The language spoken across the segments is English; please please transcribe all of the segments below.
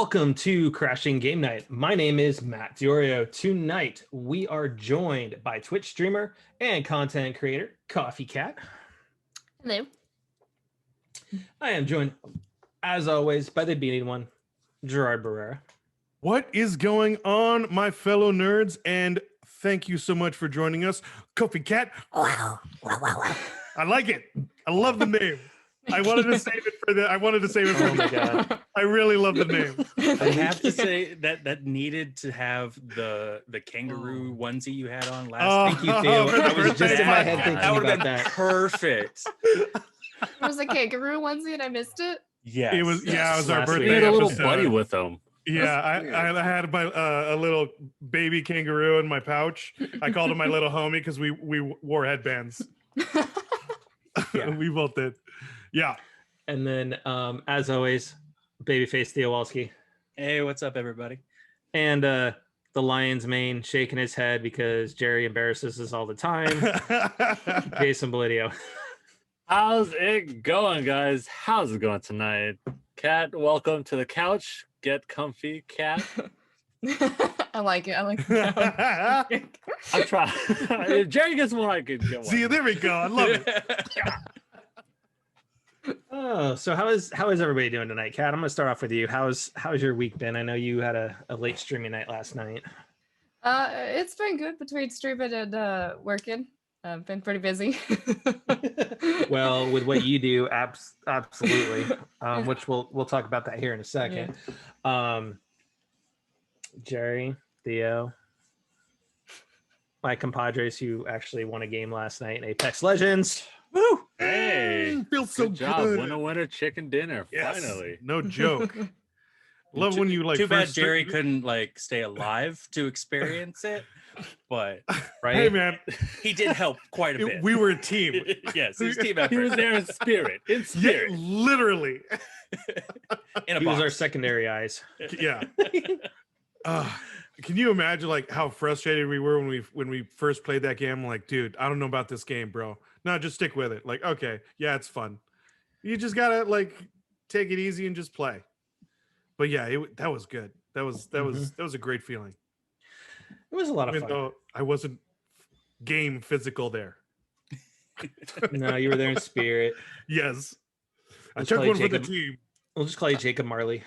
Welcome to Crashing Game Night. My name is Matt Diorio. Tonight, we are joined by Twitch streamer and content creator, KofyKat. Hello. I am joined, as always, by the beating one, Gerard Barrera. What is going on, my fellow nerds? And thank you so much for joining us, KofyKat. Wow. I like it. I love the name. I wanted to save it for the. I wanted to save it for. Oh my god! I really love the name. I have to say that needed to have the kangaroo onesie you had on last. Thank you, Theo. I was just in my head thinking that would have about been that. Perfect. It was a kangaroo onesie and I missed it. Yes. It was. Yeah, it was our Last birthday. week. He had a little episode. buddy with him. Yeah, I had my a little baby kangaroo in my pouch. I called him my little homie because we wore headbands. Yeah. We both did. Yeah. And then, as always, babyface Theo Walski. Hey, what's up, everybody? And the Lions mane shaking his head because Jerry embarrasses us all the time. Jason Belidio. How's it going, guys? How's it going tonight? Cat, welcome to the couch. Get comfy, Cat. I like it. I like it. I'm trying. If Jerry gets one, I could get one. See, there we go. I love it. Oh, so how is everybody doing tonight, Kat? I'm gonna start off with you. How's your week been? I know you had a late streaming night last night. It's been good between streaming and working. I've been pretty busy. Well, with what you do, absolutely. Which we'll talk about that here in a second. Yeah. Jerry, Theo, my compadres who actually won a game last night in Apex Legends. Woo! Hey, feels so good job. good. Winner, chicken dinner. Yes. Finally. No joke. Love when you like. Too bad first Jerry couldn't stay alive to experience it, but Right? Hey man, he did help quite a bit. we were a team. Yes, he was team He was effort. there in spirit. In Yeah, spirit. literally. In a He was box. our secondary eyes. Yeah. Can you imagine how frustrated we were when we first played that game? Like, dude, I don't know about this game, bro. No, just stick with it. Like, okay, yeah, it's fun. You just gotta take it easy and just play. But yeah, that was good. That was a great feeling. It was a lot of Even fun. though I wasn't game physical there. No, you were there in spirit. Yes, I Let's took play one for the Jacob. team. We'll just call you Jacob Marley.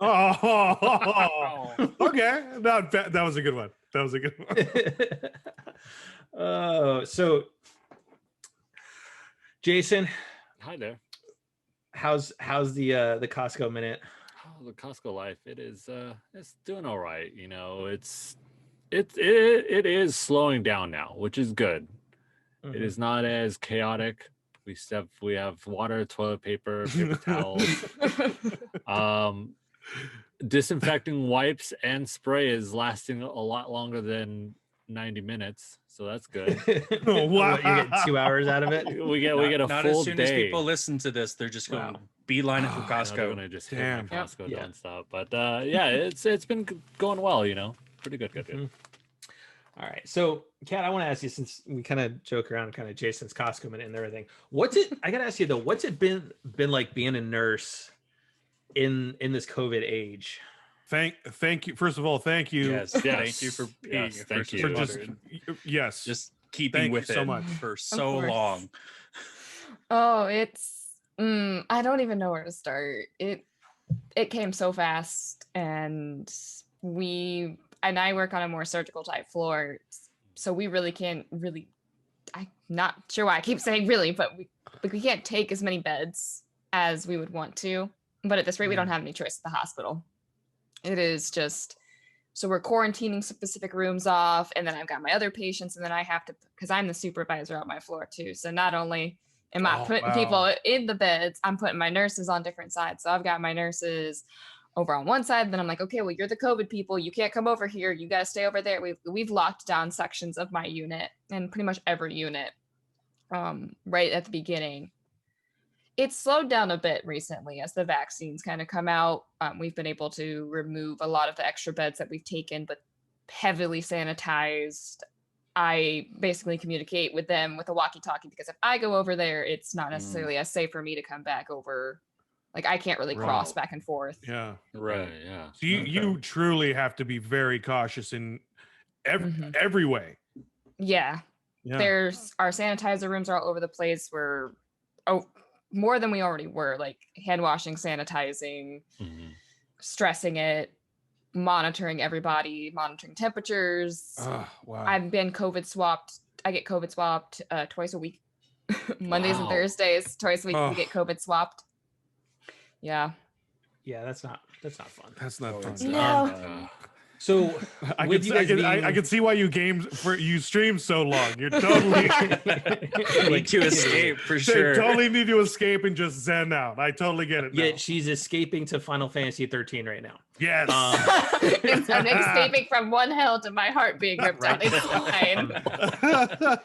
Oh, okay. That was a good one. That was a good one. Oh, so Jason, Hi there. how's the Costco minute? Oh, the Costco life. It is it's doing all right. You know, it is slowing down now, which is good. It is not as chaotic. We have water, toilet paper, paper towels. Disinfecting wipes and spray is lasting a lot longer than 90 minutes, so that's good. Oh, wow. What, you get 2 hours out of it? We get a Not full as soon day. as people listen to this, they're just going Wow. beeline it for They're Costco. gonna just hit Damn. my Costco Yeah. nonstop. But yeah, it's been going well. You know, pretty good. Mhm. All right, so Kat, I want to ask you, since we kind of joke around kind of Jason's Costco minute and everything, I gotta ask you though, what's it been like being a nurse in this COVID age? Thank you. First of all, thank you. Yes, thank you for being Yes, a thank first you. For responder. Just keeping Thank you with so it much. for so course. long. Oh, it's I don't even know where to start. It came so fast, and I work on a more surgical type floor, so we really can't I'm not sure why I keep saying really, but we can't take as many beds as we would want to. But at this rate, we don't have any choice at the hospital. It is just, so we're quarantining specific rooms off, and then I've got my other patients, and then I have to, because I'm the supervisor on my floor too. So not only am I Oh, putting wow. people in the beds, I'm putting my nurses on different sides. So I've got my nurses over on one side, then I'm like, okay, well, you're the COVID people. You can't come over here. You got to stay over there. We've locked down sections of my unit, and pretty much every unit right at the beginning. It's slowed down a bit recently as the vaccines kind of come out. We've been able to remove a lot of the extra beds that we've taken, but heavily sanitized. I basically communicate with them with a walkie-talkie, because if I go over there, it's not necessarily as safe for me to come back over Like I can't really cross back and forth. Yeah. Right. Yeah. So you truly have to be very cautious in every way. Yeah. Yeah. There's our sanitizer rooms are all over the place. We're more than we already were, like hand washing, sanitizing, stressing it, monitoring everybody, monitoring temperatures. Oh, wow. I've been COVID swapped. I get COVID swapped twice a week. Mondays and Thursdays, twice a week we get COVID swapped. Yeah. Yeah, that's not fun. That's not fun. No. So I can see why you stream so long. You're totally need to escape for sure. Totally need to escape and just zen out. I totally get it. Yet she's escaping to Final Fantasy 13 right now. Yes. I'm escaping from one hell to my heart being ripped out. It's fine.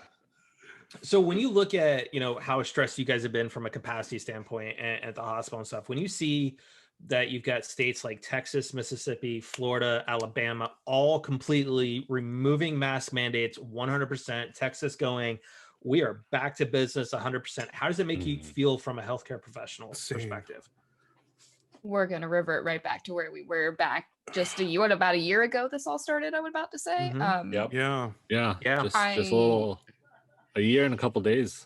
So when you look at, how stressed you guys have been from a capacity standpoint at the hospital and stuff, when you see that you've got states like Texas, Mississippi, Florida, Alabama, all completely removing mask mandates 100%, Texas going, we are back to business 100%. How does it make you feel from a healthcare professional perspective? We're going to revert right back to where we were back just about a year ago this all started, I was about to say. Yeah. Just a year and a couple days.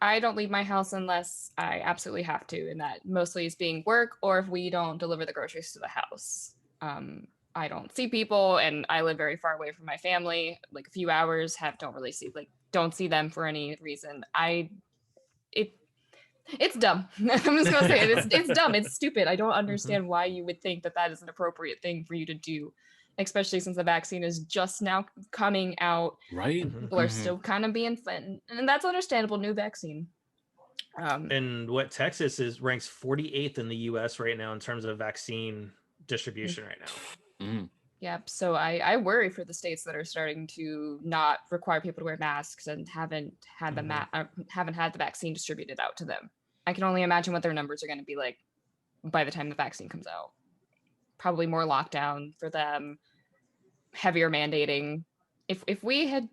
I don't leave my house unless I absolutely have to, and that mostly is being work or if we don't deliver the groceries to the house. I don't see people, and I live very far away from my family, like a few hours. Don't see them for any reason. It's dumb. I'm just gonna say it. It's dumb. It's stupid. I don't understand why you would think that is an appropriate thing for you to do, especially since the vaccine is just now coming out. Right. People are still kind of being fun, and that's understandable. New vaccine. And what Texas ranks 48th in the U.S. right now in terms of vaccine distribution right now. Yep. So I worry for the states that are starting to not require people to wear masks and haven't had the vaccine distributed out to them. I can only imagine what their numbers are going to be like by the time the vaccine comes out. Probably more lockdown for them, heavier mandating. If we had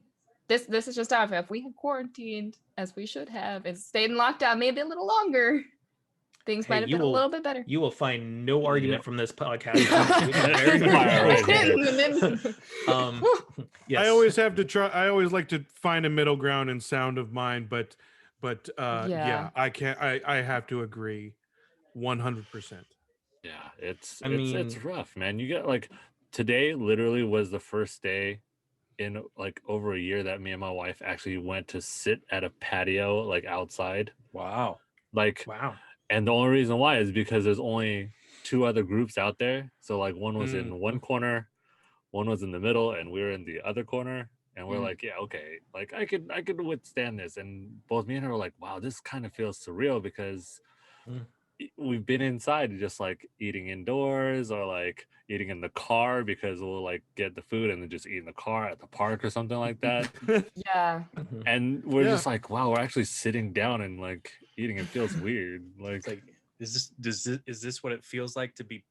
this is just out. If we had quarantined as we should have and stayed in lockdown maybe a little longer, things might have been a little bit better. You will find no argument from this podcast. Yes. I always have to try. I always like to find a middle ground in sound of mind, but I can't. I have to agree, 100%. Yeah, it's rough, man. You get like today literally was the first day in like over a year that me and my wife actually went to sit at a patio like outside. Wow. And the only reason why is because there's only 2 other groups out there. So like one was in one corner, one was in the middle, and we were in the other corner. And we're like, yeah, okay, like I could withstand this. And both me and her were like, wow, this kind of feels surreal because we've been inside just like eating indoors or like eating in the car because we'll like get the food and then just eat in the car at the park or something like that. Yeah. And we're just like, wow, we're actually sitting down and like eating. It feels weird. Like is this what it feels like to be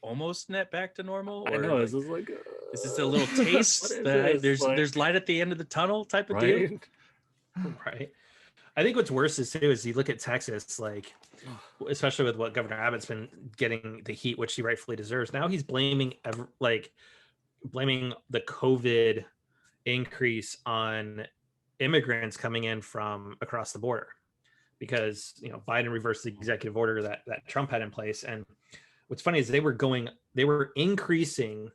almost net back to normal? Or I know, it's just like is this a little taste that there's light at the end of the tunnel type of deal? Right. I think what's worse is you look at Texas, like, especially with what Governor Abbott's been getting the heat, which he rightfully deserves. Now he's blaming the COVID increase on immigrants coming in from across the border because, Biden reversed the executive order that Trump had in place. And what's funny is they were increasing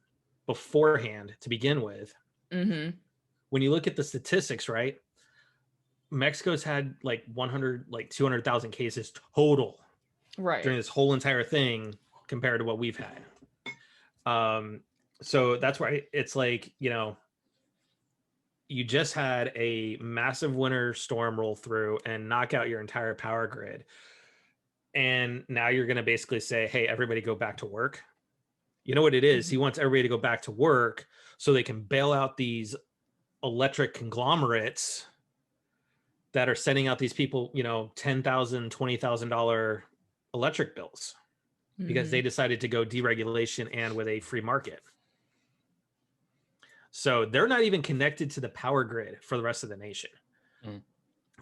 beforehand to begin with. When you look at the statistics, right? Mexico's had like 200,000 cases total during this whole entire thing compared to what we've had. So that's why it's like, you just had a massive winter storm roll through and knock out your entire power grid. And now you're going to basically say, hey, everybody go back to work. You know what it is? He wants everybody to go back to work so they can bail out these electric conglomerates that are sending out these people, $10,000, $20,000 electric bills because they decided to go deregulation and with a free market. So they're not even connected to the power grid for the rest of the nation.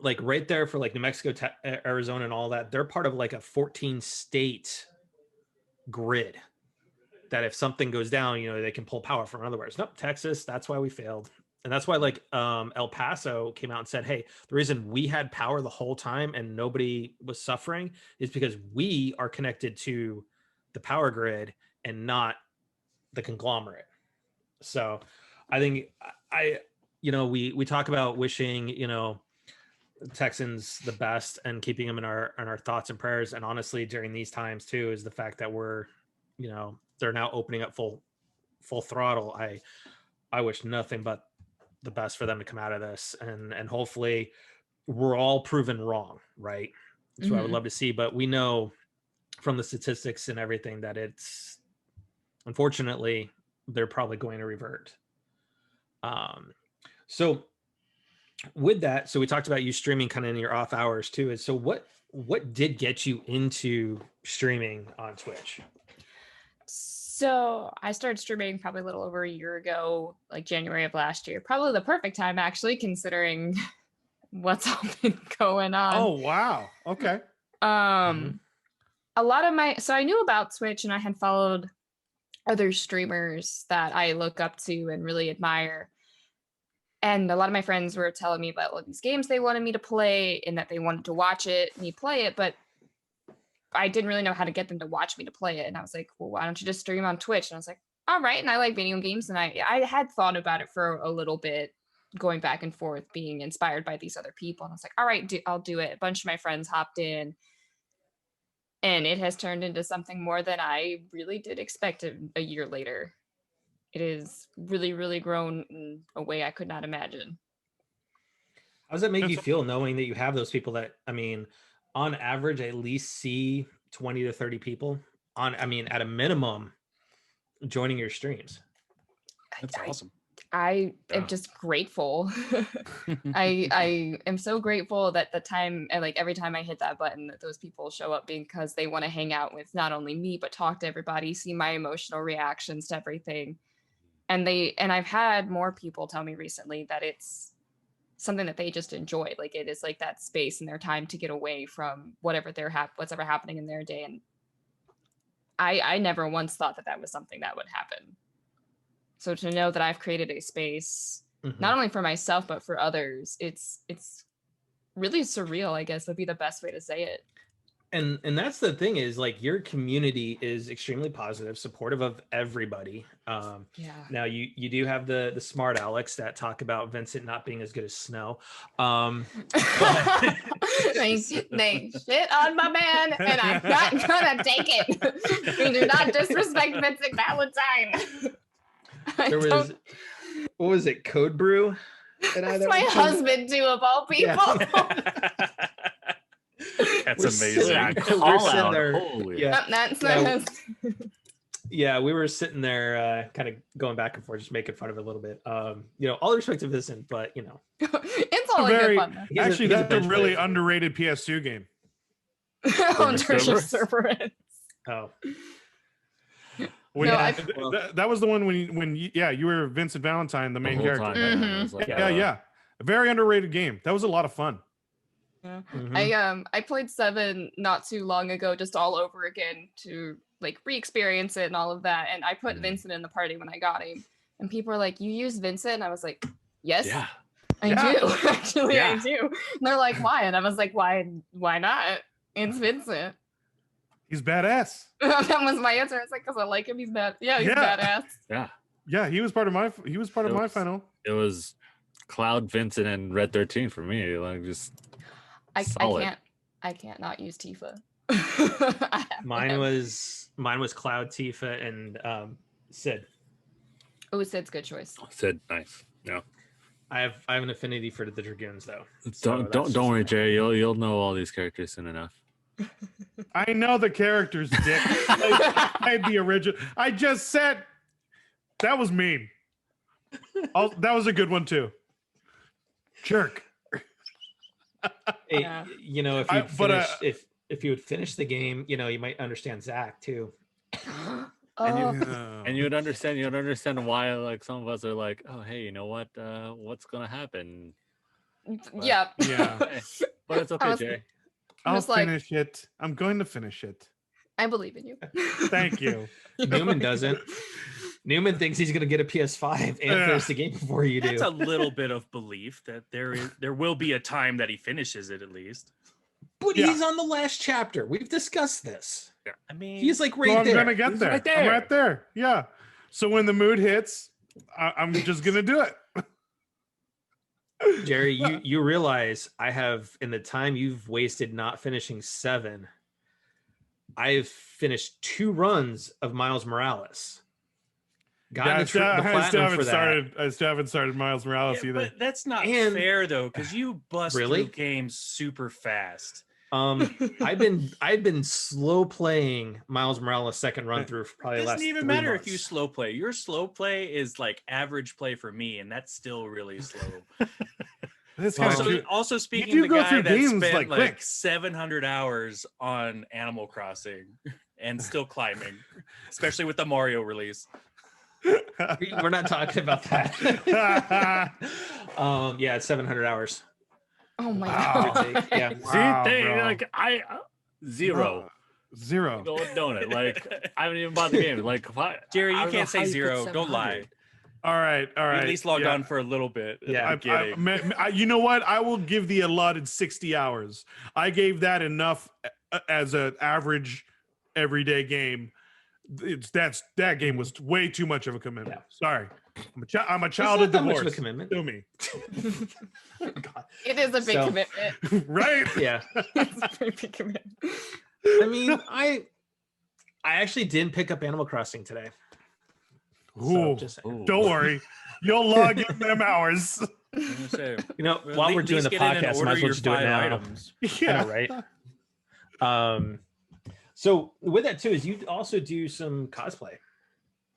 like right there for like New Mexico, Arizona, and all that. They're part of like a 14 state grid that if something goes down, you know, they can pull power from. In other words, nope, Texas, that's why we failed. And that's why like El Paso came out and said, hey, the reason we had power the whole time and nobody was suffering is because we are connected to the power grid and not the conglomerate. So I think you know, we talk about wishing, you know, Texans the best and keeping them in our thoughts and prayers. And honestly, during these times too, is the fact that we're, you know, they're now opening up full throttle. I wish nothing but the best for them to come out of this, and hopefully we're all proven wrong, right? So I would love to see, but we know from the statistics and everything that it's, unfortunately, they're probably going to revert. So with that, so we talked about you streaming kind of in your off hours too. So what did get you into streaming on Twitch? So I started streaming probably a little over a year ago, like January of last year. Probably the perfect time, actually, considering what's all been going on. Oh, wow. Okay. A lot of so I knew about Twitch and I had followed other streamers that I look up to and really admire. And a lot of my friends were telling me about all these games they wanted me to play and that they wanted to watch me play it, but I didn't really know how to get them to watch me to play it. And I was like, well, why don't you just stream on Twitch? And I was like, all right. And I like video games. And I had thought about it for a little bit, going back and forth, being inspired by these other people. And I was like, all right, I'll do it. A bunch of my friends hopped in. And it has turned into something more than I really did expect a year later. It is really, really grown in a way I could not imagine. How does that make you feel knowing that you have those people that, I mean, on average, at least see 20 to 30 people at a minimum joining your streams? That's awesome. I am just grateful. I am so grateful that the time, and like every time I hit that button, that those people show up because they want to hang out with not only me, but talk to everybody, see my emotional reactions to everything. And I've had more people tell me recently that it's something that they just enjoy. Like it is like that space and their time to get away from whatever what's ever happening in their day. And I never once thought that was something that would happen. So to know that I've created a space, not only for myself, but for others, it's really surreal, I guess would be the best way to say it. And that's the thing, is like your community is extremely positive, supportive of everybody. Now you do have the smart Alex that talk about Vincent not being as good as Snow. They shit on my man, and I'm not gonna take it. We do not disrespect Vincent Valentine. There was, what was it, Code Brew? That's my husband too, of all people. Yeah. That's amazing. Yeah, we were sitting there kind of going back and forth, just making fun of it a little bit. You know, all respect to Vincent, but you know. It's all good fun. Actually, that's a really underrated PS2 game. On Treasure Serpents. Oh. That was the one when you were Vincent Valentine, the main character. Yeah. A very underrated game. That was a lot of fun. Yeah. I played 7 not too long ago, just all over again to like re-experience it and all of that. And I put Vincent in the party when I got him, and people were like, "You use Vincent?" And I was like, "Yes, I do. Actually, I do." And they're like, "Why?" And I was like, "Why not? It's Vincent. He's badass." That was my answer. I was like, "Because I like him. He's bad. Yeah, he's badass." Yeah. He was part of my final. It was Cloud, Vincent, and Red 13 for me. Like just. I can't not use Tifa. Mine was Cloud, Tifa, and Sid. Oh, Sid's good choice. Sid, nice. Yeah. I have an affinity for the Dragoons though. Don't worry, Jay. You'll know all these characters soon enough. I know the characters, Dick. I the original. I just said that was mean. That was a good one too. Jerk. Hey, you know, if you would finish the game, you know, you might understand Zach too. And you'd understand why like some of us are like, oh hey, you know what what's gonna happen? Yeah. Yeah. But it's I okay, was- Jay. I I'll was like, finish it. I'm going to finish it. I believe in you. Thank you. Newman doesn't. Newman thinks he's going to get a PS5 and finish the game before you do. That's a little bit of belief that there will be a time that he finishes it at least. But Yeah. he's on the last chapter. We've discussed this. I mean, He's like So right I'm there. gonna get He's there. right I'm there. right there. Yeah. So when the mood hits, I'm just gonna do it. Jerry, you realize I have, in the time you've wasted not finishing 7, I've finished 2 runs of Miles Morales. Gotten I the still platinum haven't for that. started. I still haven't started Miles Morales yeah, either. but that's not And- fair though, because you bust Really? through games super fast. I've been slow playing Miles Morales second run through for probably It the last doesn't even 3 matter months. if you slow play. Your slow play is like average play for me, and that's still really slow. This Well, guy, Also, also speaking do the go guy through that games, spent like, like quick. 700 hours on Animal Crossing and still climbing, especially with the Mario release. We're not talking about that. Yeah, it's 700 hours. Oh my Wow. god. Yeah. Wow, See, bro. like I zero. Zero. Don't it? Like I haven't even bought the game. Like if Jerry, I you don't know can't say how put 0. Don't lie. 700. All right. All You right. at least logged yeah. on for a little bit. Yeah. At the beginning. You know what? I will give the allotted 60 hours. I gave that enough as an average everyday game. That game was way too much of a commitment. Yeah. Sorry, I'm a It's child not of that much divorce. of a commitment. Sue me, God. It is a big So- commitment. right? Yeah. It's a very big commitment. I mean, I actually didn't pick up Animal Crossing today. So Ooh, just saying. Ooh. don't worry, you'll log in them hours. I'm gonna say, You know, well, while at we're doing least the get in and podcast, might order as well your just do it 5 now. items. Yeah, I know, right? So with that too, is you also do some cosplay.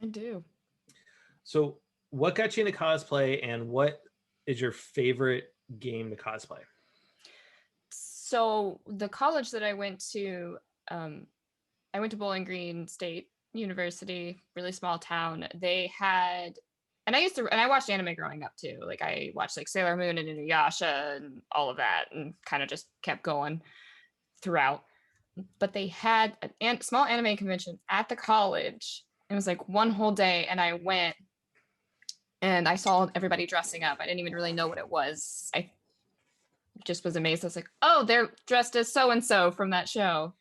I do. So what got you into cosplay, and what is your favorite game to cosplay? So the college that I went to Bowling Green State University, really small town. They had, and I watched anime growing up too. Like I watched like Sailor Moon and Inuyasha and all of that, and kind of just kept going throughout. But they had a small anime convention at the college. It was like one whole day, and I went and I saw everybody dressing up. I didn't even really know what it was. I just was amazed. I was like, oh, they're dressed as so and so from that show.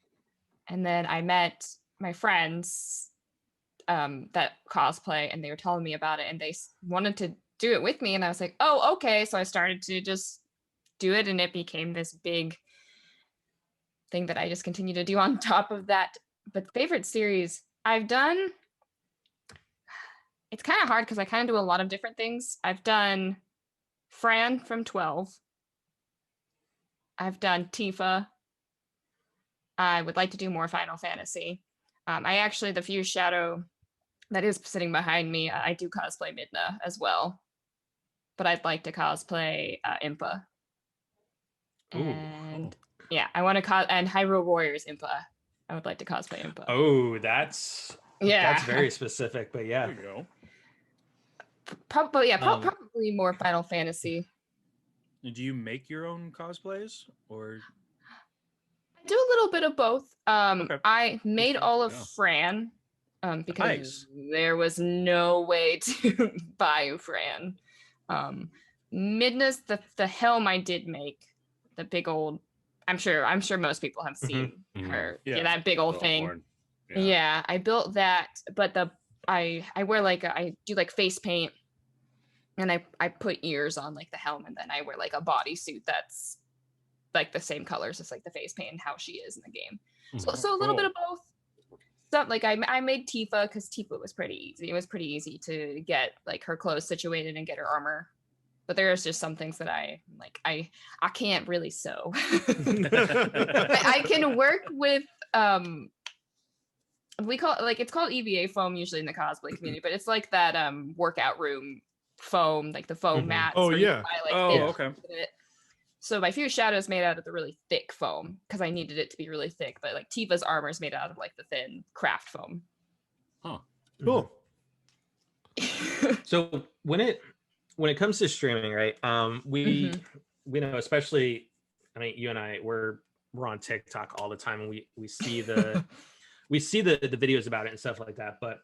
And then I met my friends that cosplay, and they were telling me about it, and they wanted to do it with me. And I was like, oh, okay. So I started to just do it, and it became this big thing that I just continue to do on top of that. But favorite series I've done, it's kind of hard because I kind of do a lot of different things. I've done Fran from 12. I've done Tifa. I would like to do more Final Fantasy. I actually, the Fuse Shadow that is sitting behind me, I do cosplay Midna as well. But I'd like to cosplay Impa. Ooh. And yeah, I want to and Hyrule Warriors Impa. I would like to cosplay Impa. Oh, that's very specific, but yeah. There you go. Probably more Final Fantasy. And do you make your own cosplays, or I do a little bit of both. Okay. I made all of Yeah. Fran because Nice. there was no way to buy Fran. Midna's the helm I did make, the big old. I'm sure most people have seen Mhm. her. Yeah. Yeah, that big old Little thing. horn. Yeah, I built that, but I wear I do like face paint, and I put ears on like the helm, and then I wear like a bodysuit that's like the same colors as like the face paint and how she is in the game. So a little bit of both. So like I made Tifa because Tifa was pretty easy. It was pretty easy to get like her clothes situated and get her armor. But there's just some things that I can't really sew. I can work with we call it it's called EVA foam usually in the cosplay community, but it's like that workout room foam, like the foam Mhm. mats. Oh, where you yeah. buy, like, Oh, thin okay. with it. So my Fuse Shadow is made out of the really thick foam because I needed it to be really thick. But like Tifa's armor is made out of like the thin craft foam. Cool. So when it comes to streaming, right? We we know, especially, I mean, you and I, we're on TikTok all the time, and we see the we see the videos about it and stuff like that. But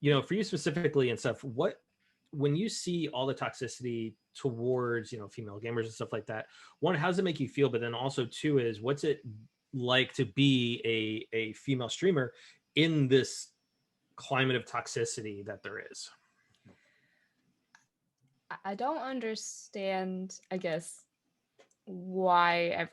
you know, for you specifically and stuff, when you see all the toxicity towards, you know, female gamers and stuff like that, one, how does it make you feel? But then also two is, what's it like to be a female streamer in this climate of toxicity that there is? I don't understand, I guess, why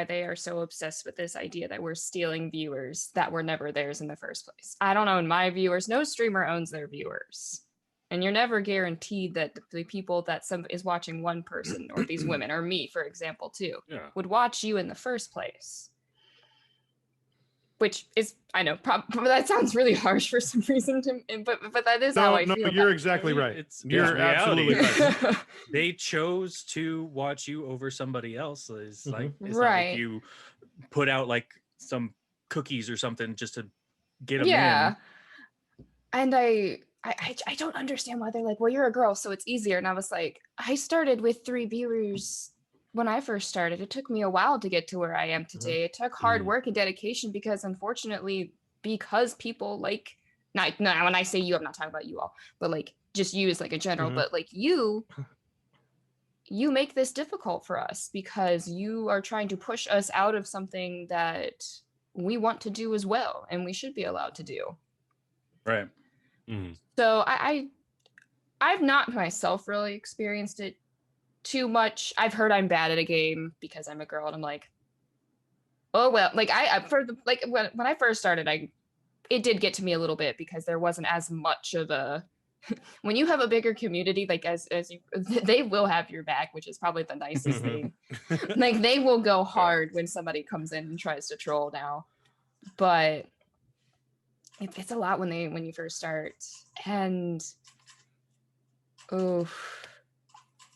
they are so obsessed with this idea that we're stealing viewers that were never theirs in the first place. I don't own my viewers. No streamer owns their viewers. And you're never guaranteed that the people that is watching one person, or these women, or me, for example, too, would watch you in the first place. Which is, I know, that sounds really harsh for some reason, but that is how I feel. No, you're exactly right. You're absolutely right. They chose to watch you over somebody else. It's like, it's right. not like you put out like some cookies or something just to get them in. And I don't understand why they're like, well, you're a girl, so it's easier. And I was like, I started with 3 viewers when I first started. It took me a while to get to where I am today. It took hard work and dedication because, unfortunately, because people like, when I say you, I'm not talking about you all, but like just you as like a general, but like you make this difficult for us because you are trying to push us out of something that we want to do as well, and we should be allowed to do. Right. So I've not myself really experienced it too much. I've heard I'm bad at a game because I'm a girl, and I'm like, oh well. Like when I first started, it did get to me a little bit because there wasn't as much of a when you have a bigger community, like as you, they will have your back, which is probably the nicest thing. Like they will go hard when somebody comes in and tries to troll now, but it's a lot when you first start. And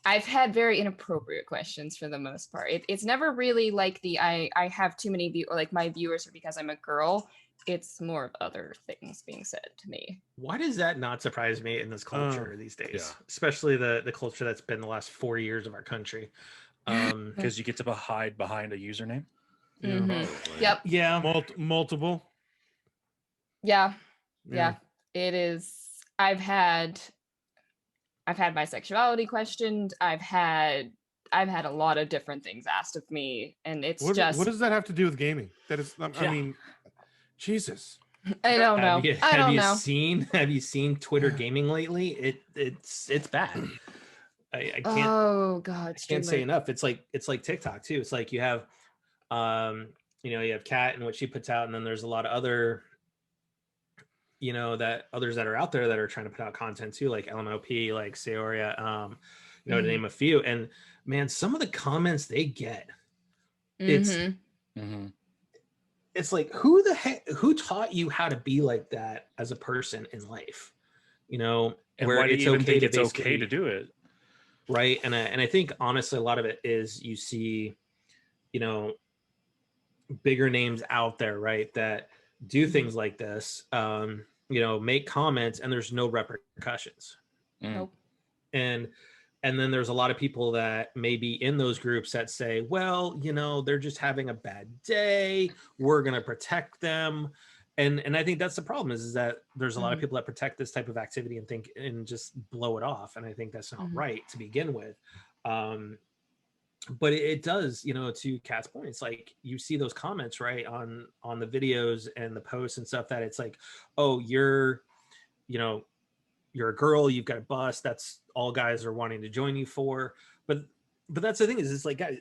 I've had very inappropriate questions for the most part. It's never really like I have too many like my viewers are because I'm a girl. It's more of other things being said to me. Why does that not surprise me in this culture these days? Especially the culture that's been the last 4 years of our country. Because you get to hide behind a username. Yep. Yeah. Multiple. Yeah. It is. I've had my sexuality questioned. I've had a lot of different things asked of me, and it's what does that have to do with gaming? That is, I mean, Jesus. I don't know. Have you seen Twitter gaming lately? It's bad. I can't. Oh God! I can't say enough. It's like TikTok too. It's like you have, you have Kat and what she puts out, and then there's a lot of other, others that are out there that are trying to put out content too, like LMOP, like Seoria, to name a few. And man, some of the comments they get, it's like, who taught you how to be like that as a person in life? And where why do you even think it's okay to do it? Right. And I think honestly, a lot of it is you see, bigger names out there, right, that do things like this, make comments and there's no repercussions. Nope. And then there's a lot of people that may be in those groups that say, well, they're just having a bad day. We're going to protect them. And I think that's the problem is that there's a lot of people that protect this type of activity and think and just blow it off. And I think that's not right to begin with. But it does, to Kat's point, it's like you see those comments, right, on the videos and the posts and stuff that it's like, oh, you're a girl, you've got a bust. That's all guys are wanting to join you for. But that's the thing is, it's like, guys,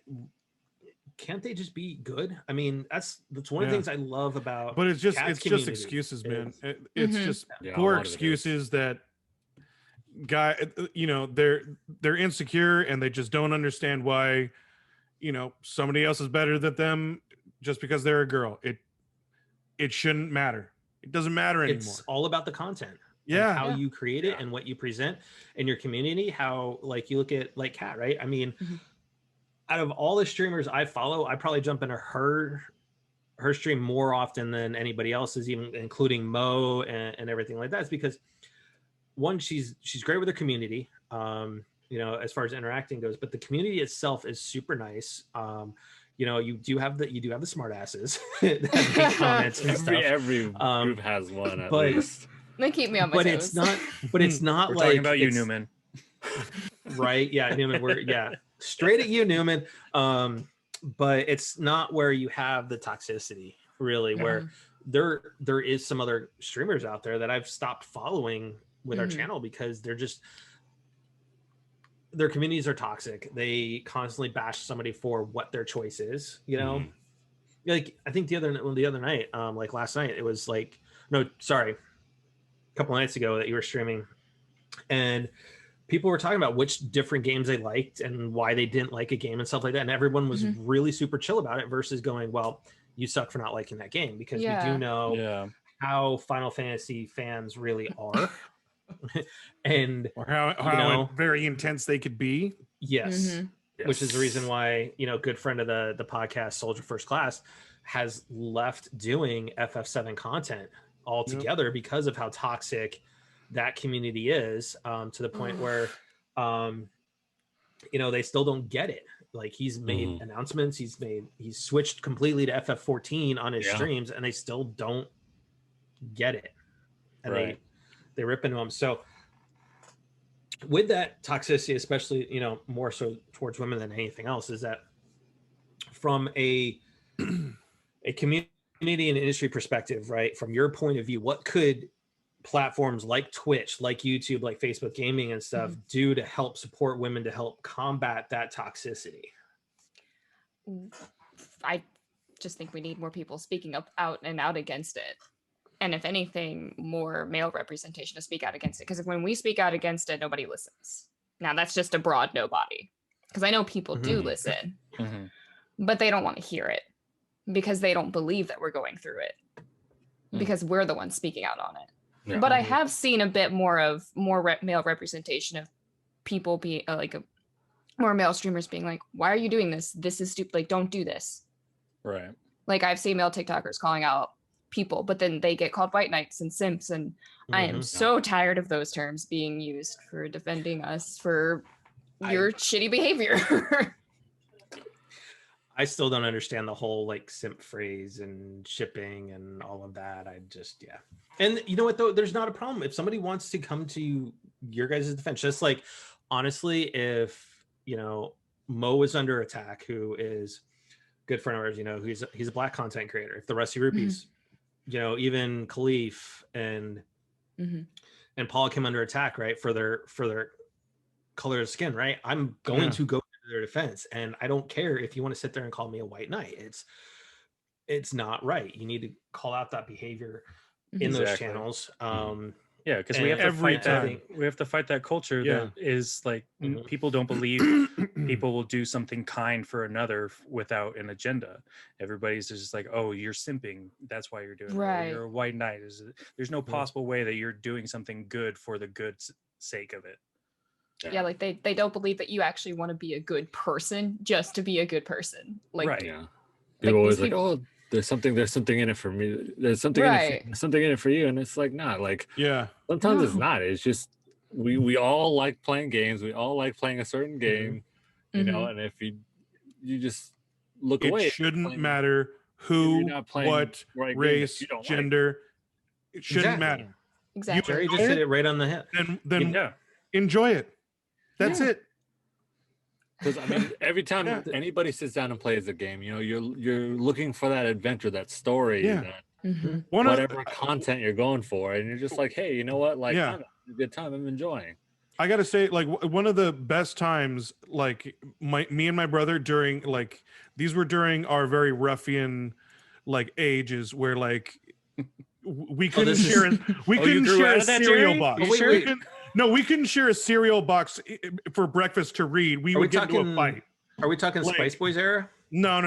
can't they just be good? I mean, that's one of the things I love about. But it's just excuses, man. It's just poor excuses that they're insecure and they just don't understand why somebody else is better than them just because they're a girl. It shouldn't matter. It doesn't matter anymore. It's all about the content. How you create it and what you present in your community. How, like, you look at like Kat, right? I mean, out of all the streamers I follow, I probably jump into her stream more often than anybody else's, even including Mo and everything like that. It's because one, she's great with her community. as far as interacting goes, but the community itself is super nice. You do have the smart asses that make comments and stuff. Every group has one at but- least. They keep me on my But toes. it's not We're like talking about you, it's- Newman. right? Yeah, Newman. Straight at you, Newman. But it's not where you have the toxicity, really, where there is some other streamers out there that I've stopped following with our channel because their communities are toxic. They constantly bash somebody for what their choice is, Like I think the other night, like last night, it was like, no, sorry, a couple nights ago that you were streaming, and people were talking about which different games they liked and why they didn't like a game and stuff like that. And everyone was really super chill about it versus going, well, you suck for not liking that game, because we do know how Final Fantasy fans really are. And or how very intense they could be. Yes. Which is the reason why, good friend of the podcast, Soldier First Class, has left doing FF7 content altogether because of how toxic that community is, to the point where they still don't get it. Like he's made announcements, he's switched completely to FF14 on his streams, and they still don't get it, and they rip into him. So with that toxicity, especially more so towards women than anything else, is that from a community and industry perspective, right, from your point of view, what could platforms like Twitch, like YouTube, like Facebook Gaming and stuff do to help support women, to help combat that toxicity? I just think we need more people speaking up out against it. And if anything, more male representation to speak out against it. Because when we speak out against it, nobody listens. Now that's just a broad nobody. Because I know people do listen, but they don't want to hear it because they don't believe that we're going through it, because we're the ones speaking out on it. Yeah. But I have seen a bit more male representation of people being more male streamers being like, why are you doing this? This is stupid. Like, don't do this. Right. Like I've seen male TikTokers calling out people, but then they get called white knights and simps. And I am so tired of those terms being used for defending us for your shitty behavior. I still don't understand the whole like simp phrase and shipping and all of that. I just, And you know what though? There's not a problem. If somebody wants to come to your guys' defense, just like, honestly, if, Mo is under attack, who is a good friend of ours, he's a black content creator. If the Rusty Rupees, even Khalif and Paul came under attack, right, for their color of skin, right? I'm going to go to their defense, and I don't care if you want to sit there and call me a white knight. It's not right. You need to call out that behavior in those channels. Because we have to fight that culture that is like, people don't believe people will do something kind for another without an agenda. Everybody's just like, oh, you're simping, that's why you're doing it. Or you're a white knight. There's no possible way that you're doing something good for the good sake of it. Yeah, like they don't believe that you actually want to be a good person just to be a good person. Like, People always like, oh, there's something in it for me. There's something something in it for you, and it's like, not like, sometimes it's not. It's just we all like playing games. We all like playing a certain game, and if you just look away, it shouldn't matter who, what, race, gender. It shouldn't matter. Exactly. Jerry just hit it right on the head. Then enjoy it. That's it. Because I mean, every time anybody sits down and plays a game, you're looking for that adventure, that story, that whatever content you're going for, and you're just like, hey, you know what? Like, I'm having a good time. I'm enjoying. I gotta say, like, one of the best times, like, me and my brother during, like, these were during our very ruffian, like, ages where, like, we couldn't share a cereal box. We couldn't share a cereal box for breakfast to read. We would get into a fight. Are we talking like, Spice Boys era? No.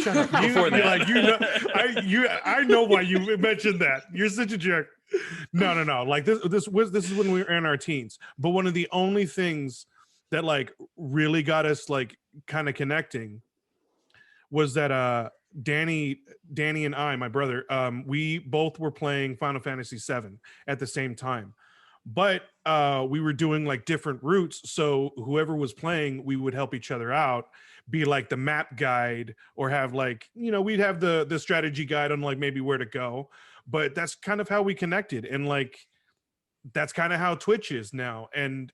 Shut up. I know why you mentioned that. You're such a jerk. No. Like this is when we were in our teens. But one of the only things that like really got us like kind of connecting was that Danny and I, my brother, we both were playing Final Fantasy VII at the same time. but we were doing like different routes. So whoever was playing, we would help each other out, be like the map guide, or have like, we'd have the strategy guide on like maybe where to go. But that's kind of how we connected. And like, that's kind of how Twitch is now. And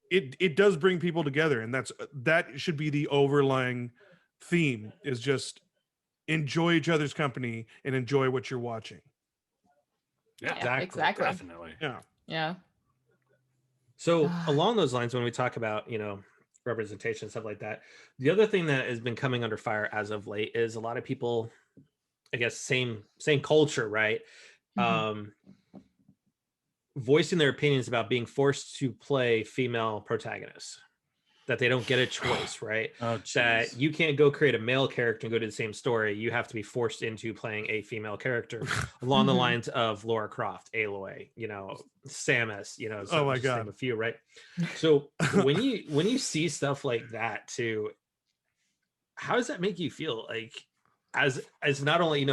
it does bring people together. And that should be the overlying theme, is just enjoy each other's company and enjoy what you're watching. Yeah, exactly. Definitely. Yeah. So along those lines, when we talk about, representation, stuff like that, the other thing that has been coming under fire as of late is a lot of people, I guess, same culture, right? Voicing their opinions about being forced to play female protagonists, that they don't get a choice, right? That you can't go create a male character and go to the same story. You have to be forced into playing a female character along the lines of Lara Croft, Aloy, Samus, oh my God, name a few, right? So when you see stuff like that too, how does that make you feel? Like as not only,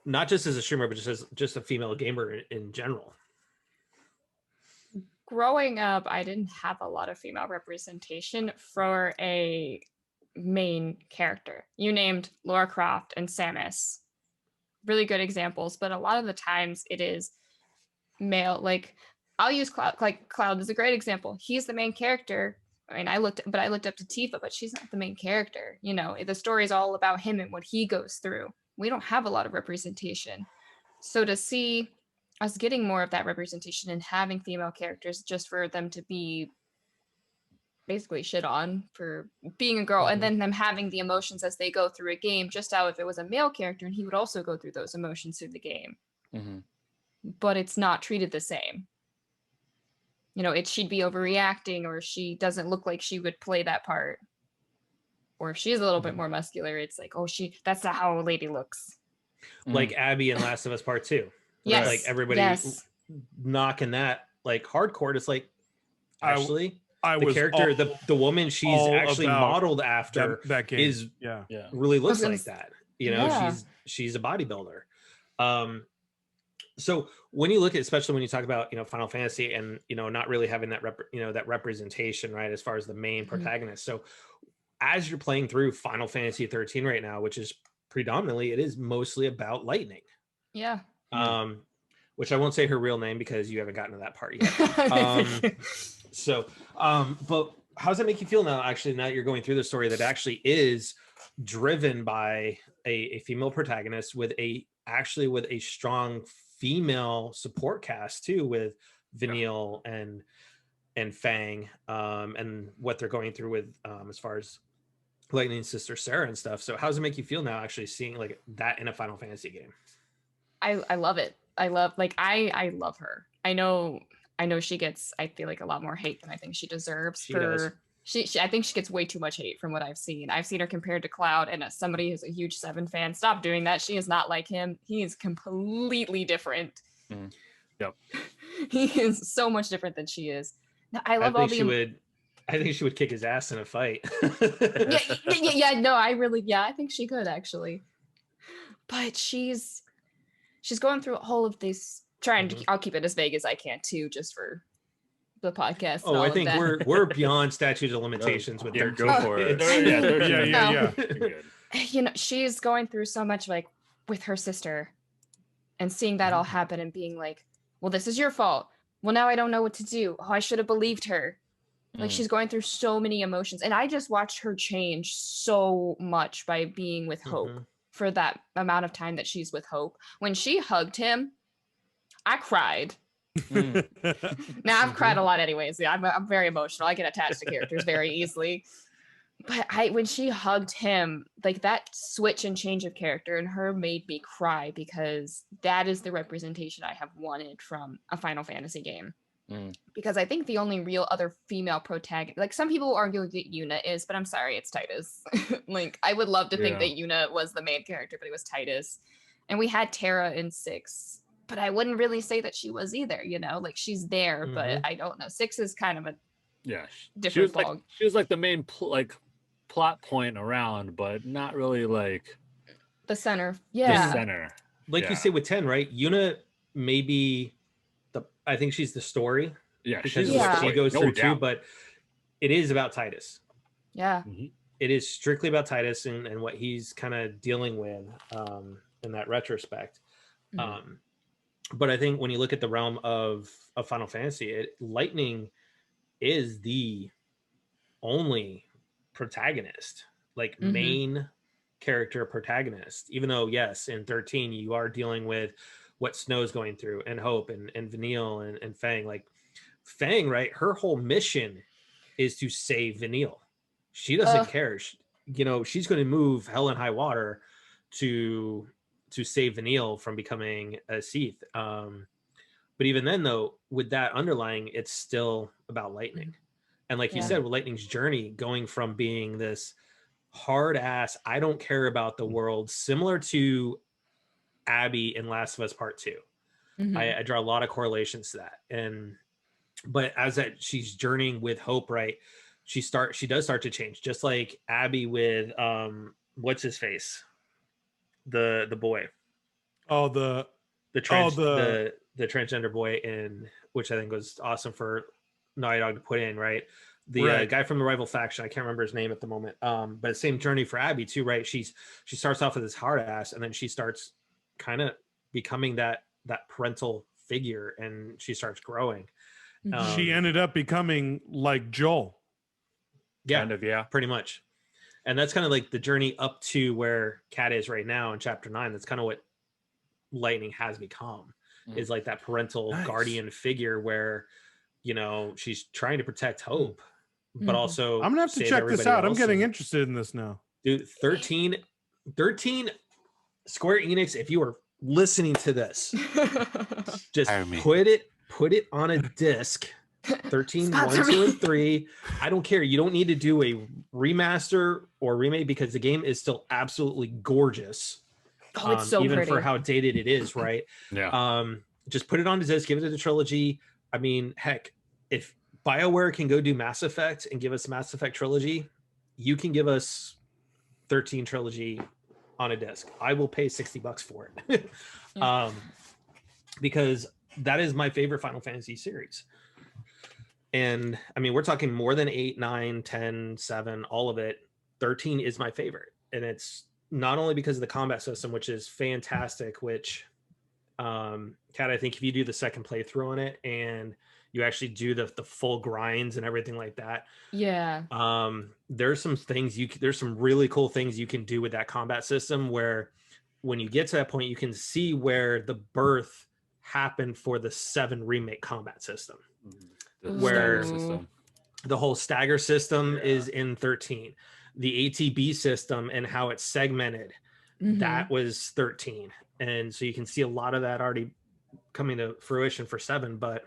not just as a streamer, but just a female gamer in general? Growing up, I didn't have a lot of female representation for a main character. You named Lara Croft and Samus, really good examples, but a lot of the times it is male. Like I'll use Cloud. Like Cloud is a great example. He's the main character. I mean, I looked up to Tifa, but she's not the main character. The story is all about him and what he goes through. We don't have a lot of representation. So to see us getting more of that representation and having female characters just for them to be basically shit on for being a girl, and then them having the emotions as they go through a game, just how if it was a male character and he would also go through those emotions through the game. But it's not treated the same. She'd be overreacting, or she doesn't look like she would play that part. Or if she's a little bit more muscular, it's like, oh, that's not how a lady looks. Like Abby in Last of Us Part 2. Yes. Like everybody knocking that like hardcore. It's like, actually, the character, the woman she's actually modeled after that game is really looks like that. She's a bodybuilder. So when you look at, especially when you talk about, Final Fantasy and, not really having that that representation, right, as far as the main protagonist. So as you're playing through Final Fantasy 13 right now, which is predominantly, it is mostly about Lightning. Yeah. Which I won't say her real name because you haven't gotten to that part yet. But how does that make you feel now, actually, now that you're going through the story that actually is driven by a female protagonist with a strong female support cast too, with Vanille and Fang, and what they're going through with as far as Lightning's sister Sarah and stuff. So how does it make you feel now actually seeing like that in a Final Fantasy game? I love it. I love her. I know she gets, I feel like, a lot more hate than I think she deserves. I think she gets way too much hate from what I've seen. I've seen her compared to Cloud, and as somebody who's a huge Seven fan, stop doing that. She is not like him. He is completely different. Yep. He is so much different than she is. Now, I think she would kick his ass in a fight. I think she could actually. But she's going through all of these, I'll keep it as vague as I can too, just for the podcast. Oh, I think we're beyond statute of limitations with their go for it. Yeah. She's going through so much, like with her sister, and seeing that all happen and being like, well, this is your fault. Well, now I don't know what to do. Oh, I should have believed her. Like she's going through so many emotions, and I just watched her change so much by being with Hope for that amount of time that she's with Hope. When she hugged him, I cried. Now I've cried a lot anyways. Yeah, I'm very emotional. I get attached to characters very easily. But when she hugged him, like that switch and change of character in her made me cry, because that is the representation I have wanted from a Final Fantasy game. Because I think the only real other female protagonist, like some people argue that Yuna is, but I'm sorry, it's Titus. Like I would love to think that Yuna was the main character, but it was Titus. And we had Terra in 6, but I wouldn't really say that she was either, like she's there, but I don't know. 6 is kind of a different ball. She was like the main plot point around, but not really like the center. The center. Like you say with 10, right? Yuna maybe I think she's the story Yeah, because she's Yeah. what she goes no through too. doubt. But it is about Titus. Yeah. It is strictly about Titus and what he's kind of dealing with in that retrospect. But I think when you look at the realm of Final Fantasy, Lightning is the only protagonist, like main character protagonist. Even though, yes, in 13 you are dealing with what Snow's going through, and Hope, and Vanille, and Fang. Like Fang, right? Her whole mission is to save Vanille. She doesn't care. She's going to move hell and high water to save Vanille from becoming a Seath. But even then, though, with that underlying, it's still about Lightning. And like you said, with Lightning's journey, going from being this hard ass, I don't care about the world, similar to Abby in Last of Us Part 2. I draw a lot of correlations to that. But as she's journeying with Hope, right, she does start to change, just like Abby with what's his face, the boy, the transgender boy, in which I think was awesome for Naughty Dog to put in, right? The guy from the rival faction, I can't remember his name at the moment, but same journey for Abby too, right? She starts off with this hard ass, and then she starts kind of becoming that parental figure, and she starts growing. She ended up becoming like Joel. Yeah, pretty much. And that's kind of like the journey up to where Kat is right now in chapter 9. That's kind of what Lightning has become, is like that parental guardian figure where, she's trying to protect Hope, but also I'm gonna have to check this out. I'm getting interested in this now. Dude, 13 Square Enix, if you are listening to this, just put it on a disc. 13, 1, 2, and 3. I don't care. You don't need to do a remaster or remake, because the game is still absolutely gorgeous. Oh, it's so even pretty. for how dated it is, right? Yeah. Just put it on the disc, give it to the trilogy. I mean, heck, if BioWare can go do Mass Effect and give us Mass Effect trilogy, you can give us 13 trilogy on a disc. I will pay $60 for it. Because that is my favorite Final Fantasy series. And I mean, we're talking more than 8, 9, 10, 7, all of it. 13 is my favorite. And it's not only because of the combat system, which is fantastic, which, Kat, I think if you do the second playthrough on it and you actually do the full grinds and everything like that. Yeah. There's some really cool things you can do with that combat system, where when you get to that point, you can see where the birth happened for the 7 remake combat system. Where the whole stagger system is in 13. The ATB system and how it's segmented, that was 13. And so you can see a lot of that already coming to fruition for 7. But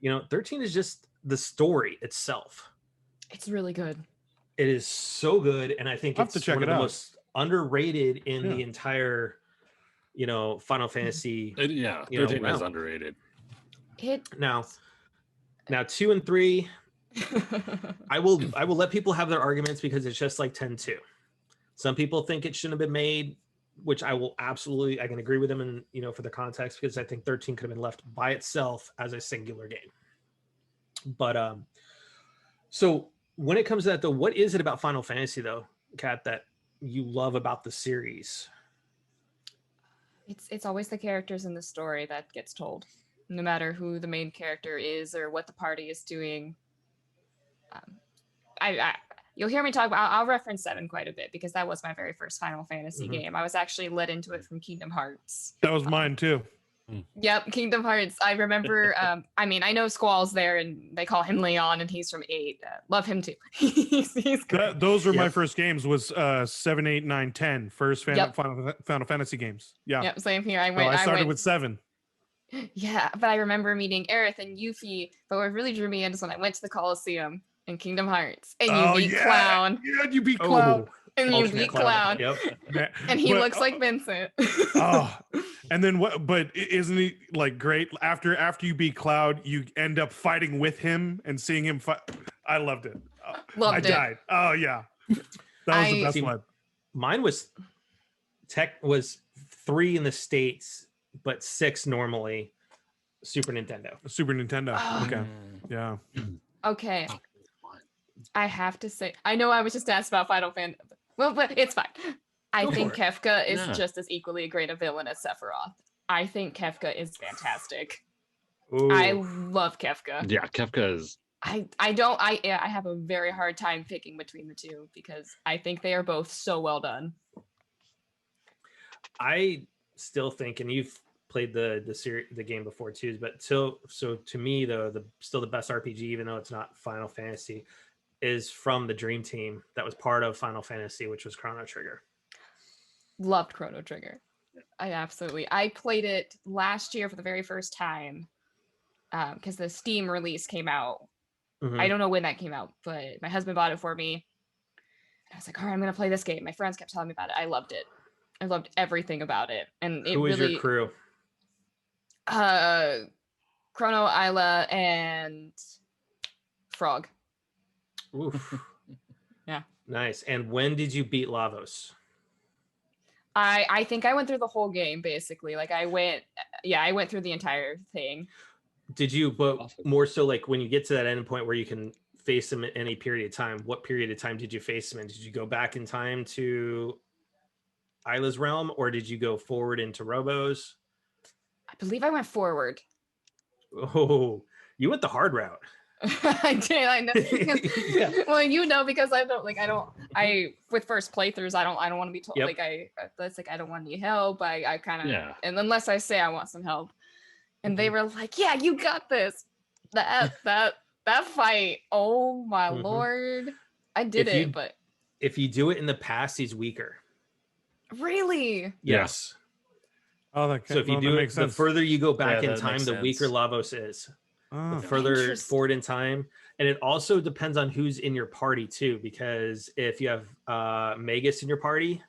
13 is just the story itself. It's really good. It is so good, and I think it's one of the most underrated in the entire Final Fantasy. 13 is underrated. Now 2 and 3, I will let people have their arguments, because it's just like 10-2. Some people think it shouldn't have been made, which I can agree with them, and for the context, because I think 13 could have been left by itself as a singular game. But so when it comes to that, though, what is it about Final Fantasy, though, Kat, that you love about the series? It's always the characters in the story that gets told, no matter who the main character is or what the party is doing. You'll hear me talk about, I'll reference 7 quite a bit, because that was my very first Final Fantasy game. I was actually led into it from Kingdom Hearts. That was mine too. Yep, Kingdom Hearts. I remember, I know Squall's there, and they call him Leon, and he's from 8. Love him too. he's great. Those were my first games, was 7, 8, 9, 10. First Final Fantasy games. Yeah. Yep, same here. I started with 7. Yeah, but I remember meeting Aerith and Yuffie, but what really drew me in is when I went to the Coliseum in Kingdom Hearts, and you beat Clown. Yeah, you beat Clown. And you beat Clown. Yep. And he looks like Vincent. And then what? But isn't he like great? After you beat Cloud, you end up fighting with him and seeing him fight. I loved it. I died. Oh yeah, that was the best one. Mine was 3 in the States, but 6 normally. Super Nintendo. Super Nintendo. Oh. Okay. Yeah. Okay. I have to say, I know I was just asked about Final Fantasy. Well, but it's fine. I think Kefka is just as equally a great a villain as Sephiroth. I think Kefka is fantastic. Ooh. I love Kefka. Yeah, Kefka is. I have a very hard time picking between the two because I think they are both so well done. I still think, and you've played the game before too, but so to me though, still the best RPG, even though it's not Final Fantasy, is from the Dream Team that was part of Final Fantasy, which was Chrono Trigger. Loved Chrono Trigger. I played it last year for the very first time because the Steam release came out. Mm-hmm. I don't know when that came out, but my husband bought it for me. And I was like, all right, I'm going to play this game. My friends kept telling me about it. I loved it. I loved everything about it. And Who is your crew? Chrono, Isla, and Frog. Oof. Yeah. Nice. And when did you beat Lavos? I think I went through the whole game, basically. Like I went through the entire thing. Did you, but more so like when you get to that end point where you can face him at any period of time, what period of time did you face him in? Did you go back in time to Isla's realm, or did you go forward into Robo's? I believe I went forward. Oh, you went the hard route. I did. I know. Yeah. Well, because with first playthroughs, I don't want to be told. Yep. Like I don't want any help. I kind of, and unless I say I want some help, and they were like, "Yeah, you got this." That fight. Oh my lord! I did it, but if you do it in the past, he's weaker. Really? Yes. Oh, so if you do it, the further you go back in time, the weaker Lavos is. Oh. The further forward in time, and it also depends on who's in your party too. Because if you have Magus in your party,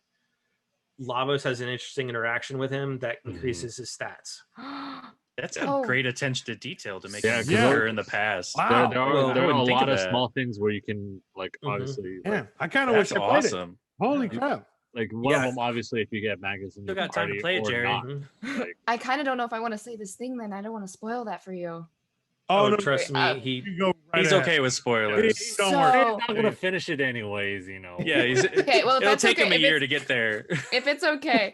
Lavos has an interesting interaction with him that increases his stats. That's a great attention to detail to make it in the past. Wow. There are a lot of small things where you can obviously. Yeah, I kind of wish I played it. Holy crap! Like one of them, obviously, if you get Magus in your party, time to play, Jerry. Not, I kind of don't know if I want to say this thing. Then I don't want to spoil that for you. Oh, no, trust me, he's okay with spoilers. Don't worry. He's not gonna finish it anyways, Yeah, he's okay. Well, it'll take him a year to get there. If it's okay,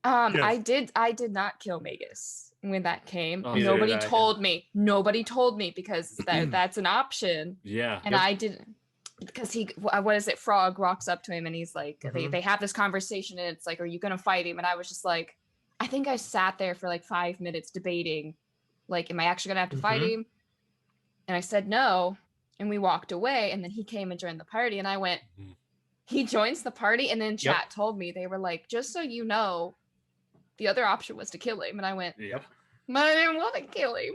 I did not kill Magus when that came. Nobody told me. Nobody told me because that's an option. Yeah, and I didn't. Because Frog walks up to him and he's like, they have this conversation and it's like, are you gonna fight him? And I was just like, I think I sat there for like 5 minutes debating, like, am I actually gonna have to fight him? And I said no, and we walked away, and then he came and joined the party, and I went, he joins the party, and then chat told me, they were like, just so you know, the other option was to kill him, and I went, but I didn't want to kill him.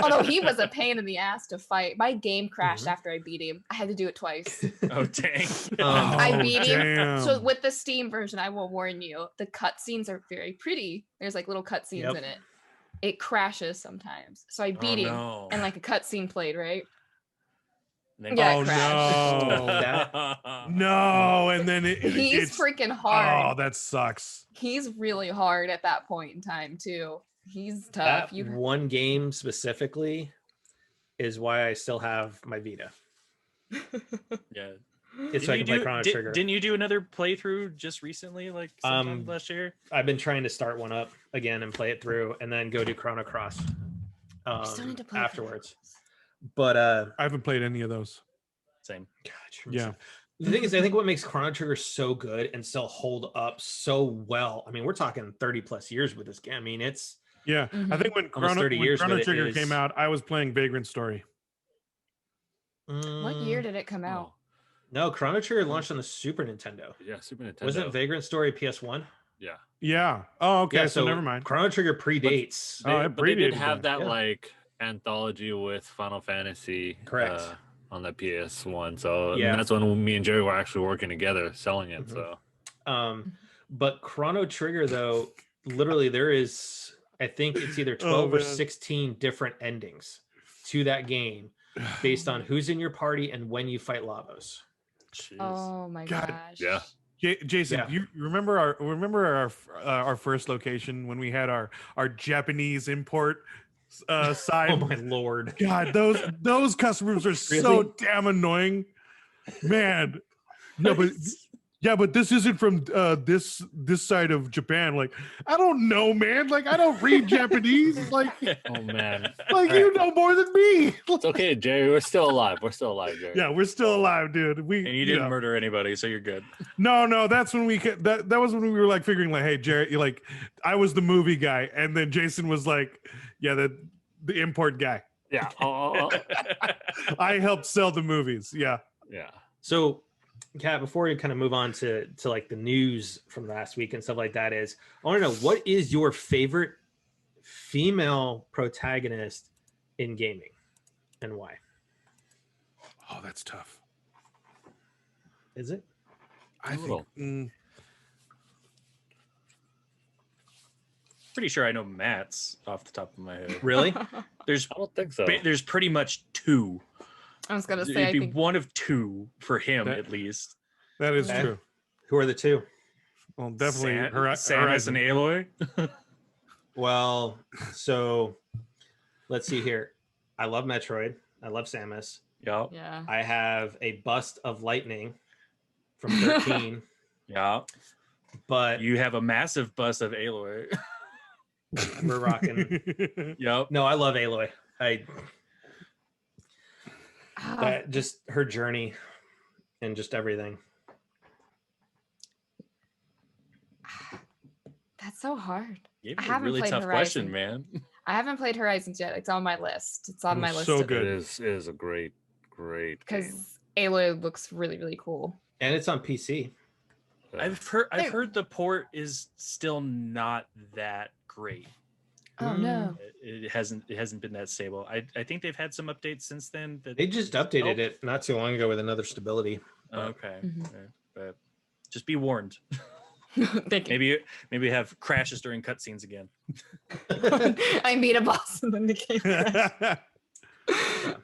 Although he was a pain in the ass to fight. My game crashed after I beat him. I had to do it twice. Oh, dang. I beat him. So with the Steam version, I will warn you, the cutscenes are very pretty. There's like little cutscenes in it. It crashes sometimes. So I beat him and like a cutscene played, right? It crashed. No, and then he's freaking hard. Oh, that sucks. He's really hard at that point in time too. He's tough. That one game specifically is why I still have my Vita. Yeah. It's so I can play Chrono Trigger. Didn't you do another playthrough just recently, like sometime last year? I've been trying to start one up again and play it through, and then go do Chrono Cross afterwards. But I haven't played any of those. Same. Yeah. The thing is, I think what makes Chrono Trigger so good and still hold up so well. I mean, we're talking 30 plus years with this game. I mean, it's I think when Chrono Trigger came out, I was playing Vagrant Story. What year did it come out? No, Chrono Trigger launched on the Super Nintendo. Yeah, Super Nintendo. Wasn't Vagrant Story PS1? Yeah. Yeah. Oh, okay. So never mind. Chrono Trigger predates. But they did have that like anthology with Final Fantasy. Correct. On the PS1. So that's when me and Jerry were actually working together selling it. So but Chrono Trigger though, literally there is, I think it's either 12 or 16 different endings to that game based on who's in your party and when you fight Lavos. Oh my gosh. Yeah. Jason, Yeah. you remember our first location when we had our Japanese import side? Oh my lord. God, those customers are so damn annoying. Man. But this isn't from this side of Japan. Like, I don't know, man. Like, I don't read Japanese. Like, Oh man. like you know more than me. It's okay, Jerry. We're still alive, Jerry. Yeah, we're still alive, dude. And you didn't murder anybody, so you're good. No, that's when that was when we were like figuring like, hey, Jerry, like I was the movie guy, and then Jason was like, yeah, the import guy. Yeah. I helped sell the movies. Yeah. Yeah. So, Kat, before we kind of move on to like the news from last week and stuff like that, I want to know, what is your favorite female protagonist in gaming and why? Oh, that's tough. Is it? I think. Pretty sure I know Matt's off the top of my head. Really? I don't think so. There's pretty much two. I was gonna say It'd I be think one of two for him at least. That is Okay. true. Who are the two? Well, definitely Samus and Aloy. Well, so let's see here. I love Metroid. I love Samus. Yeah. yeah. I have a bust of Lightning from 13, Yeah. but You have a massive bust of Aloy. we're rocking. Yep. No, I love Aloy. Ah, Just her journey and just everything. that's so hard. Gave I me a haven't really played tough question, Horizon. man. I haven't played Horizons yet. It's on my list. It's on Oh, my list. so It good. is a great game. Because Aloy looks really, really cool. And it's on PC. I've heard the port is still not that great. Oh no. It hasn't been that stable. I think they've had some updates since then. They just updated it not too long ago with another stability. Okay. Mhm. Okay. But just be warned. Thank you. Maybe have crashes during cutscenes again. I beat a boss and then the game crashed.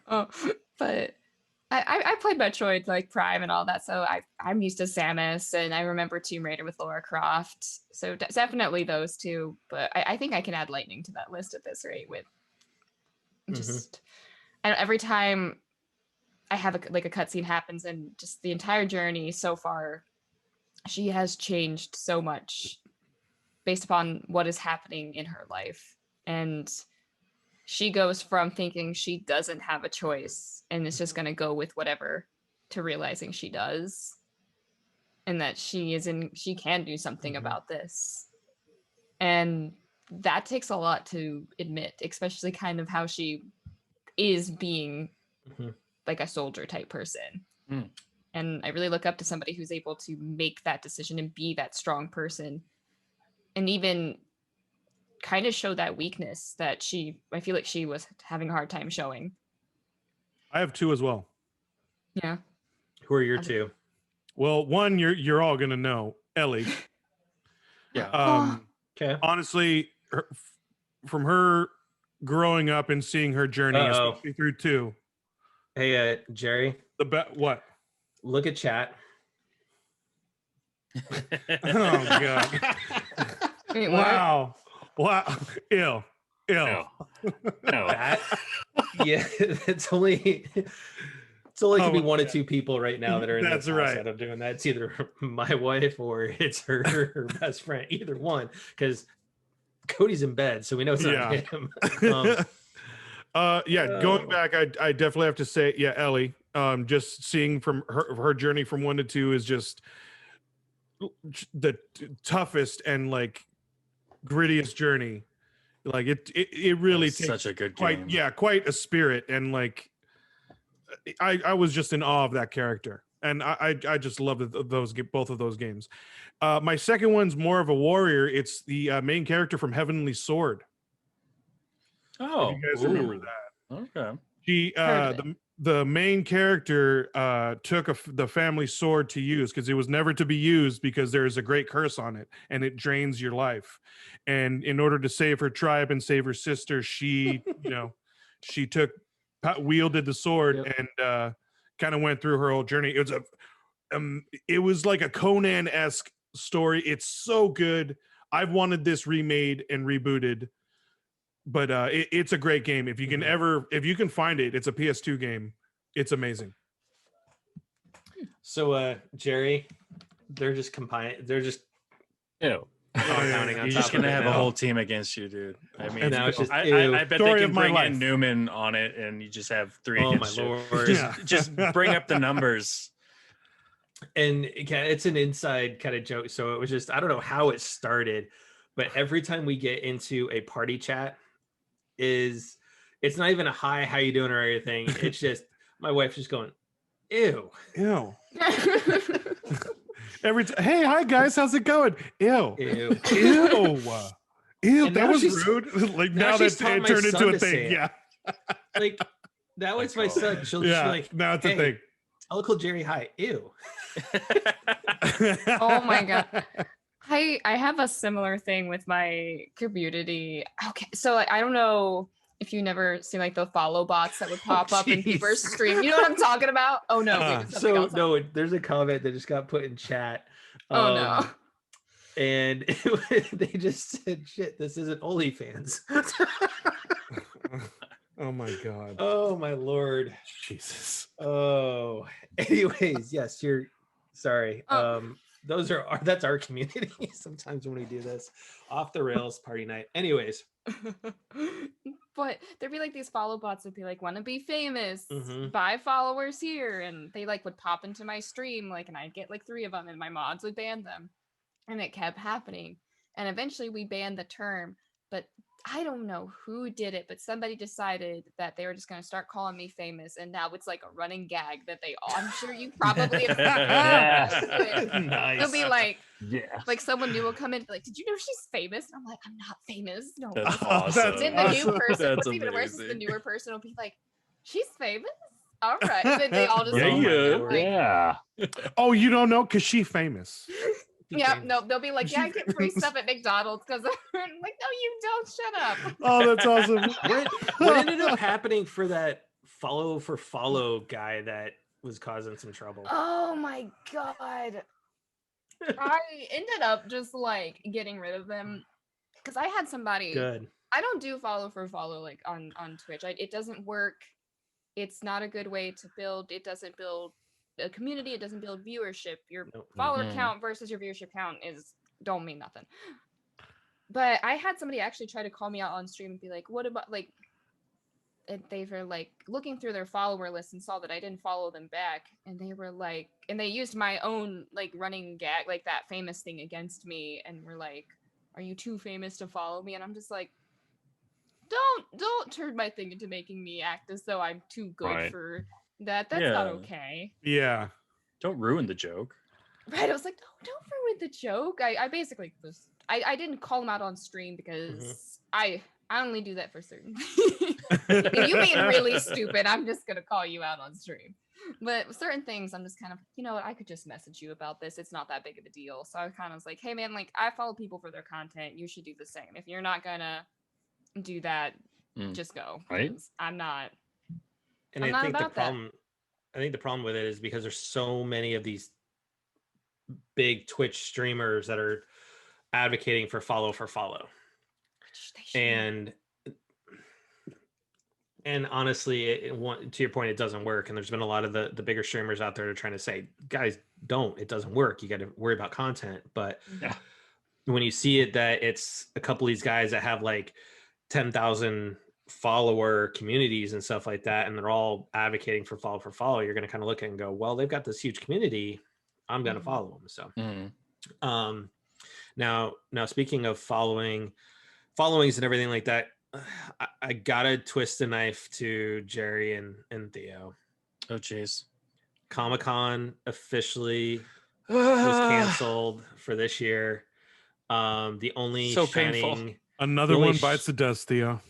Oh, but I played Metroid like Prime and all that, so I'm used to Samus, and I remember Tomb Raider with Lara Croft. So definitely those two, but I think I can add Lightning to that list at this rate. With just and every time I have a cutscene happens, and just the entire journey so far, she has changed so much based upon what is happening in her life, and she goes from thinking she doesn't have a choice and is just going to go with whatever to realizing she does, and that she can do something about this. And that takes a lot to admit, especially kind of how she is being like a soldier type person. And I really look up to somebody who's able to make that decision and be that strong person, and even kind of show that weakness that I feel like she was having a hard time showing. I have two as well. Yeah. Who are your two? Well, one you're all gonna know, Ellie. Yeah. Okay. Honestly, from her growing up and seeing her journey, especially through two. Hey, Jerry. What? Look at chat. Oh god! Wait, what? Wow! Ill. No. That, yeah, it's only could be one or two people right now that are in That's this house right. that I'm doing that. It's either my wife or it's her best friend. Either one, because Cody's in bed, so we know it's not him. Going back, I definitely have to say, Ellie. Just seeing from her journey from 1 to 2 is just the toughest and like grittiest journey. Like it really takes such a good game. quite a spirit, and like I was just in awe of that character, and I just love both of those games. My second one's more of a warrior. It's the main character from Heavenly Sword. Oh, if you guys remember that? Okay. She the main character took the family sword to use because it was never to be used because there is a great curse on it and it drains your life. And in order to save her tribe and save her sister, she wielded the sword and kind of went through her whole journey. It was it was like a Conan-esque story. It's so good. I've wanted this remade and rebooted, but it's a great game. If you can if you can find it, it's a PS2 game. It's amazing. So Jerry, they're just Ew. compounding on You're top just gonna of it have now. a whole team against you, dude. I mean, now it's just I bet Story they of can my bring life. in Newman on it, and you just have 3 Oh my against you. lord. Yeah. Just bring up the numbers. And it's an inside kind of joke. So it was just, I don't know how it started, but every time we get into a party chat, it's not even a hi, how you doing or anything. It's just my wife's just going, ew. Hey, hi guys, how's it going? Ew. Ew. Ew. Ew, And that now was she's- rude. Like now now she's that taught it my turned son into a to say thing. it. Yeah. Like that was my son. She'll just be like, now it's a hey, thing. I'll call Jerry hi. Ew. Oh my God. I have a similar thing with my community. Okay, so I don't know if you never see like the follow bots that would pop up in people's jeez. stream. You know what I'm talking about? Oh no, wait, it's something So else. no, there's a comment that just got put in chat. Oh no. And they just said, shit, this isn't OnlyFans. Oh my god. Oh my lord. Jesus. Oh, anyways, yes, you're sorry. Oh. That's our community. Sometimes when we do this off the rails party night. Anyways, But there'd be like these follow bots that'd be like, want to be famous, Mhm. buy followers here, and they like would pop into my stream, like, and I'd get like 3 of them, and my mods would ban them, and it kept happening, and eventually we banned the term, but I don't know who did it, but somebody decided that they were just going to start calling me famous, and now it's like a running gag that they all, I'm sure you probably have nice. They'll be like, Yeah. like someone new will come in and be like, did you know she's famous? And I'm like, I'm not famous. No. That's Oh, awesome. that's Then the new awesome. person, That's what's even worse is the amazing. newer person will be like, she's famous? All right. And then they all just Yeah, go, yeah. like, Yeah. Oh, you don't know because she famous. yeah, no, they'll be like, yeah, I get free stuff at McDonald's because I'm like, no, you don't. Shut up. Oh, that's awesome. What ended up happening for that follow guy that was causing some trouble? Oh my God. I ended up just like getting rid of them because I had somebody. Good. I don't do follow for follow like on Twitch. It doesn't work. It's not a good way to build. It doesn't build a community. It doesn't build viewership. Your Nope. follower Mhm. count versus your viewership count don't mean nothing. But I had somebody actually try to call me out on stream and be like, "What about like?" And they were like looking through their follower list and saw that I didn't follow them back, and they were like, and they used my own like running gag, like that famous thing against me, and were like, "Are you too famous to follow me?" And I'm just like, don't turn my thing into making me act as though I'm too good Right. for that. That's not Yeah. okay. Yeah. Don't ruin the joke. Right. I was like, don't ruin the joke. I basically was I didn't call him out on stream because I only do that for certain. If you being really stupid, I'm just gonna call you out on stream. But certain things, I'm just kind of, you know what, I could just message you about this. It's not that big of a deal. So I kind of was like, hey man, like I follow people for their content. You should do the same. If you're not gonna do that, just go. Right. 'Cause I'm not. And I'm I not think about that. I think the problem with it is because there's so many of these big Twitch streamers that are advocating for follow, They should. and honestly, to your point, it doesn't work. And there's been a lot of the bigger streamers out there that are trying to say, guys, it doesn't work. You got to worry about content. But Yeah. when you see it, that it's a couple of these guys that have like 10,000 follower communities and stuff like that, and they're all advocating for follow, you're going to kind of look at it and go, well, they've got this huge community. I'm going to follow them. So, now speaking of followings and everything like that, I gotta twist the knife to Jerry and Theo. Oh jeez. Comic-Con officially was canceled for this year. The only So shining painful. Another The only one bites the dust, Theo.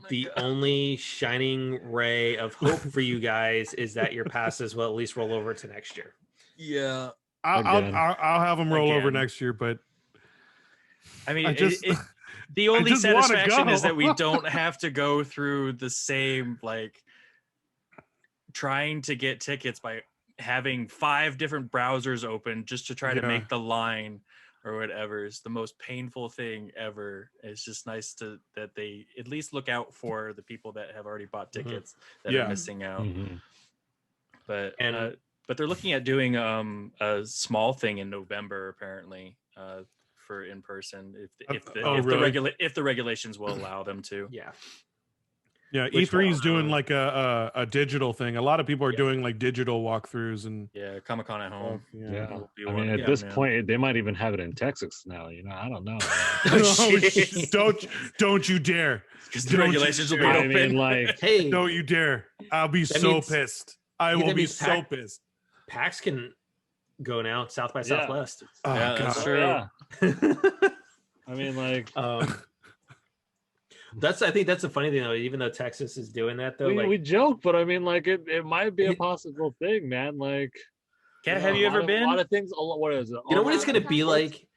the only shining ray of hope for you guys is that your passes will at least roll over to next year. Yeah. Again. I'll have them roll over Again. next year, but I mean, I just the only just wanna satisfaction is go. that we don't have to go through the same like trying to get tickets by having 5 different browsers open just to try to Yeah. make the line or whatever is the most painful thing ever. It's just nice that they at least look out for the people that have already bought tickets that are missing out. But they're looking at doing a small thing in November apparently for in person if the regulations will allow them to. Yeah, E3 is doing like a digital thing. A lot of people are doing like digital walkthroughs and Comic-Con at home. I mean, at this point, they might even have it in Texas now. You know, I don't know. Don't you dare! Because the regulations will be open. I mean, like, hey, don't you dare! I'll be so pissed. I will be so pissed. PAX can go now. South by Southwest. Oh, yeah, that's true. Yeah. I mean, like. I think that's the funny thing though. Even though Texas is doing that though, we joke, but I mean, like it might be a possible thing, man. Like, have you ever been? A lot of things. What is it? You know what it's going to be like?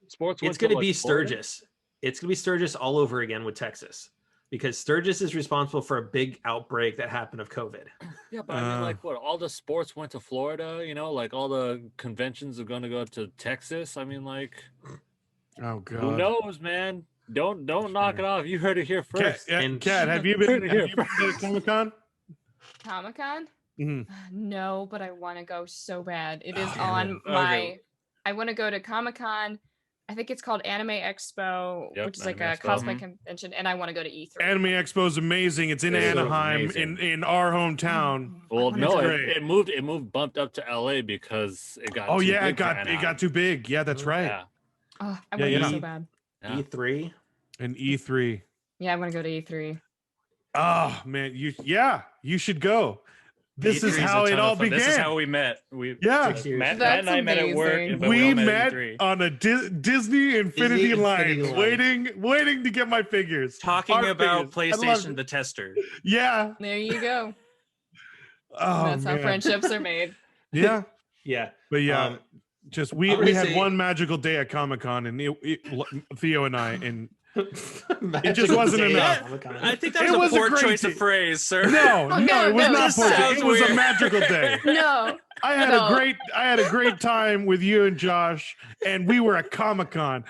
Sports. It's going to be Sturgis. It's going to be Sturgis all over again with Texas, because Sturgis is responsible for a big outbreak that happened of COVID. Yeah, but I mean, like, what? All the sports went to Florida. You know, like all the conventions are going to go to Texas. I mean, like, oh god, who knows, man? Don't knock it off. You heard it here first. Kat, have you been to Comic-Con? Comic-Con? Mm-hmm. No, but I want to go so bad. It is on my. Okay. I want to go to Comic-Con. I think it's called Anime Expo, which is like a cosplay convention, and I want to go to E3. Anime Expo is amazing. It's in Anaheim, in our hometown. Well, no, it bumped up to LA because it got. It got too big. Yeah, that's right. Yeah. Oh, I want to go so bad. E3 and E3. Yeah, I want to go to E3. Oh man, you should go. This is how it all began. This is how we met. Matt and I met at work. We met on a Disney Infinity line, waiting to get my figures. Talking about PlayStation the tester. Yeah. There you go. Oh, that's how friendships are made. Yeah. Yeah. But just we had one magical day at Comic-Con, and Theo and I, and it just wasn't enough. I think that was a poor choice of phrase, sir. No, it was not poor. It was a magical day. No. I had a great time with you and Josh, and we were at Comic-Con.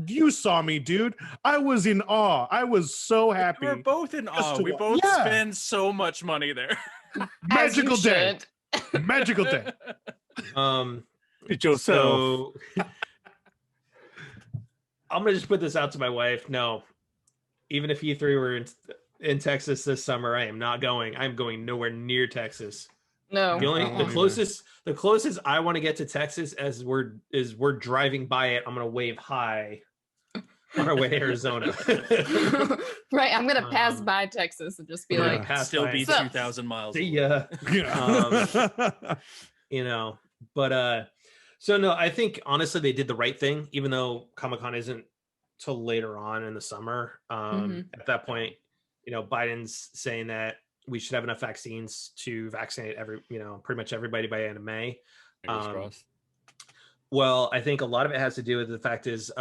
You saw me, dude. I was in awe. I was so happy. We were both in awe. We both spend so much money there. Magical day. Magical day. Yourself. So I'm gonna just put this out to my wife. No, even if E3 were in Texas this summer, I am not going. I'm going nowhere near Texas. No. The closest I want to get to Texas as we're driving by it. I'm gonna wave hi on our way to Arizona. Right, I'm gonna pass by Texas and just be like, still be 2,000 miles. See ya. But so no, I think honestly they did the right thing, even though Comic-Con isn't till later on in the summer. At that point, Biden's saying that we should have enough vaccines to vaccinate pretty much everybody by the end of May. Well, I think a lot of it has to do with the fact is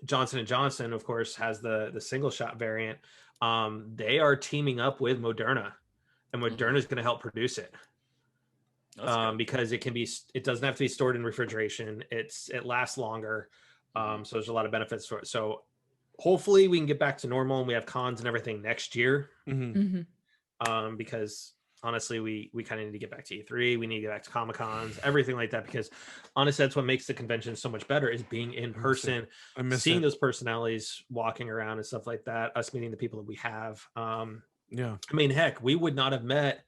Johnson & Johnson, of course, has the single shot variant. They are teaming up with Moderna, and Moderna is going to help produce it. Because it doesn't have to be stored in refrigeration. It lasts longer. So there's a lot of benefits for it. So hopefully we can get back to normal and we have cons and everything next year. Because honestly, we kind of need to get back to E3. We need to get back to Comic-Cons, everything like that, because honestly, that's what makes the convention so much better is being in person, seeing those personalities walking around and stuff like that, us meeting the people that we have. I mean, heck, we would not have met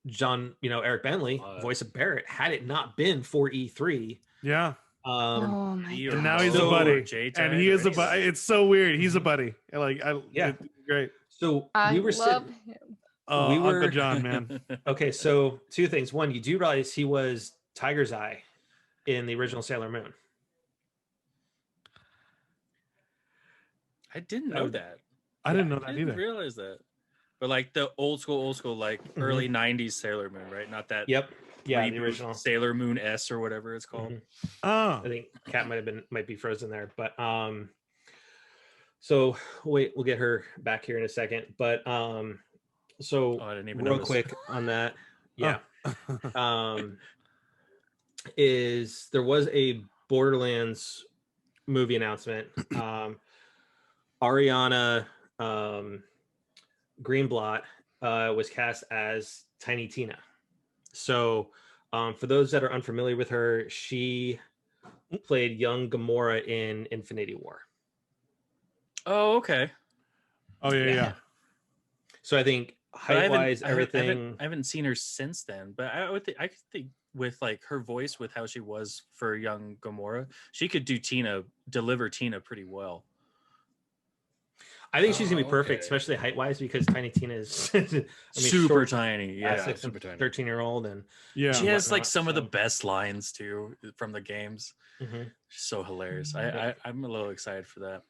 John, Eric Bentley, voice of Barrett, had it not been for E3. Yeah. Oh my God. And now he's a buddy. And he is a buddy. It's so weird. He's a buddy. It's great. So we were him. Oh, we were Uncle John, man. Okay, so 2 things. One, you do realize he was Tiger's Eye in the original Sailor Moon. I didn't know that. I didn't know that either. I didn't realize that. But like the old school, like early 90s Sailor Moon, right? Not that. Yep. Yeah, the original Sailor Moon S or whatever it's called. Oh, I think Kat might be frozen there, but so we'll get her back here in a second. But so I didn't even real notice. quick on that, Yeah. Is there was a Borderlands movie announcement. Ariana Greenblatt was cast as Tiny Tina. So for those that are unfamiliar with her, she played young Gamora in Infinity War. Oh, okay. Oh yeah. So I think height-wise, everything. I haven't seen her since then, but I could think with like her voice, with how she was for young Gamora, she could deliver Tina pretty well. I think she's gonna be perfect, especially height-wise, because Tiny Tina is super tiny. Yeah, super tiny. 13-year-old, and she has like some of the best lines too from the games. She's so hilarious. I'm a little excited for that.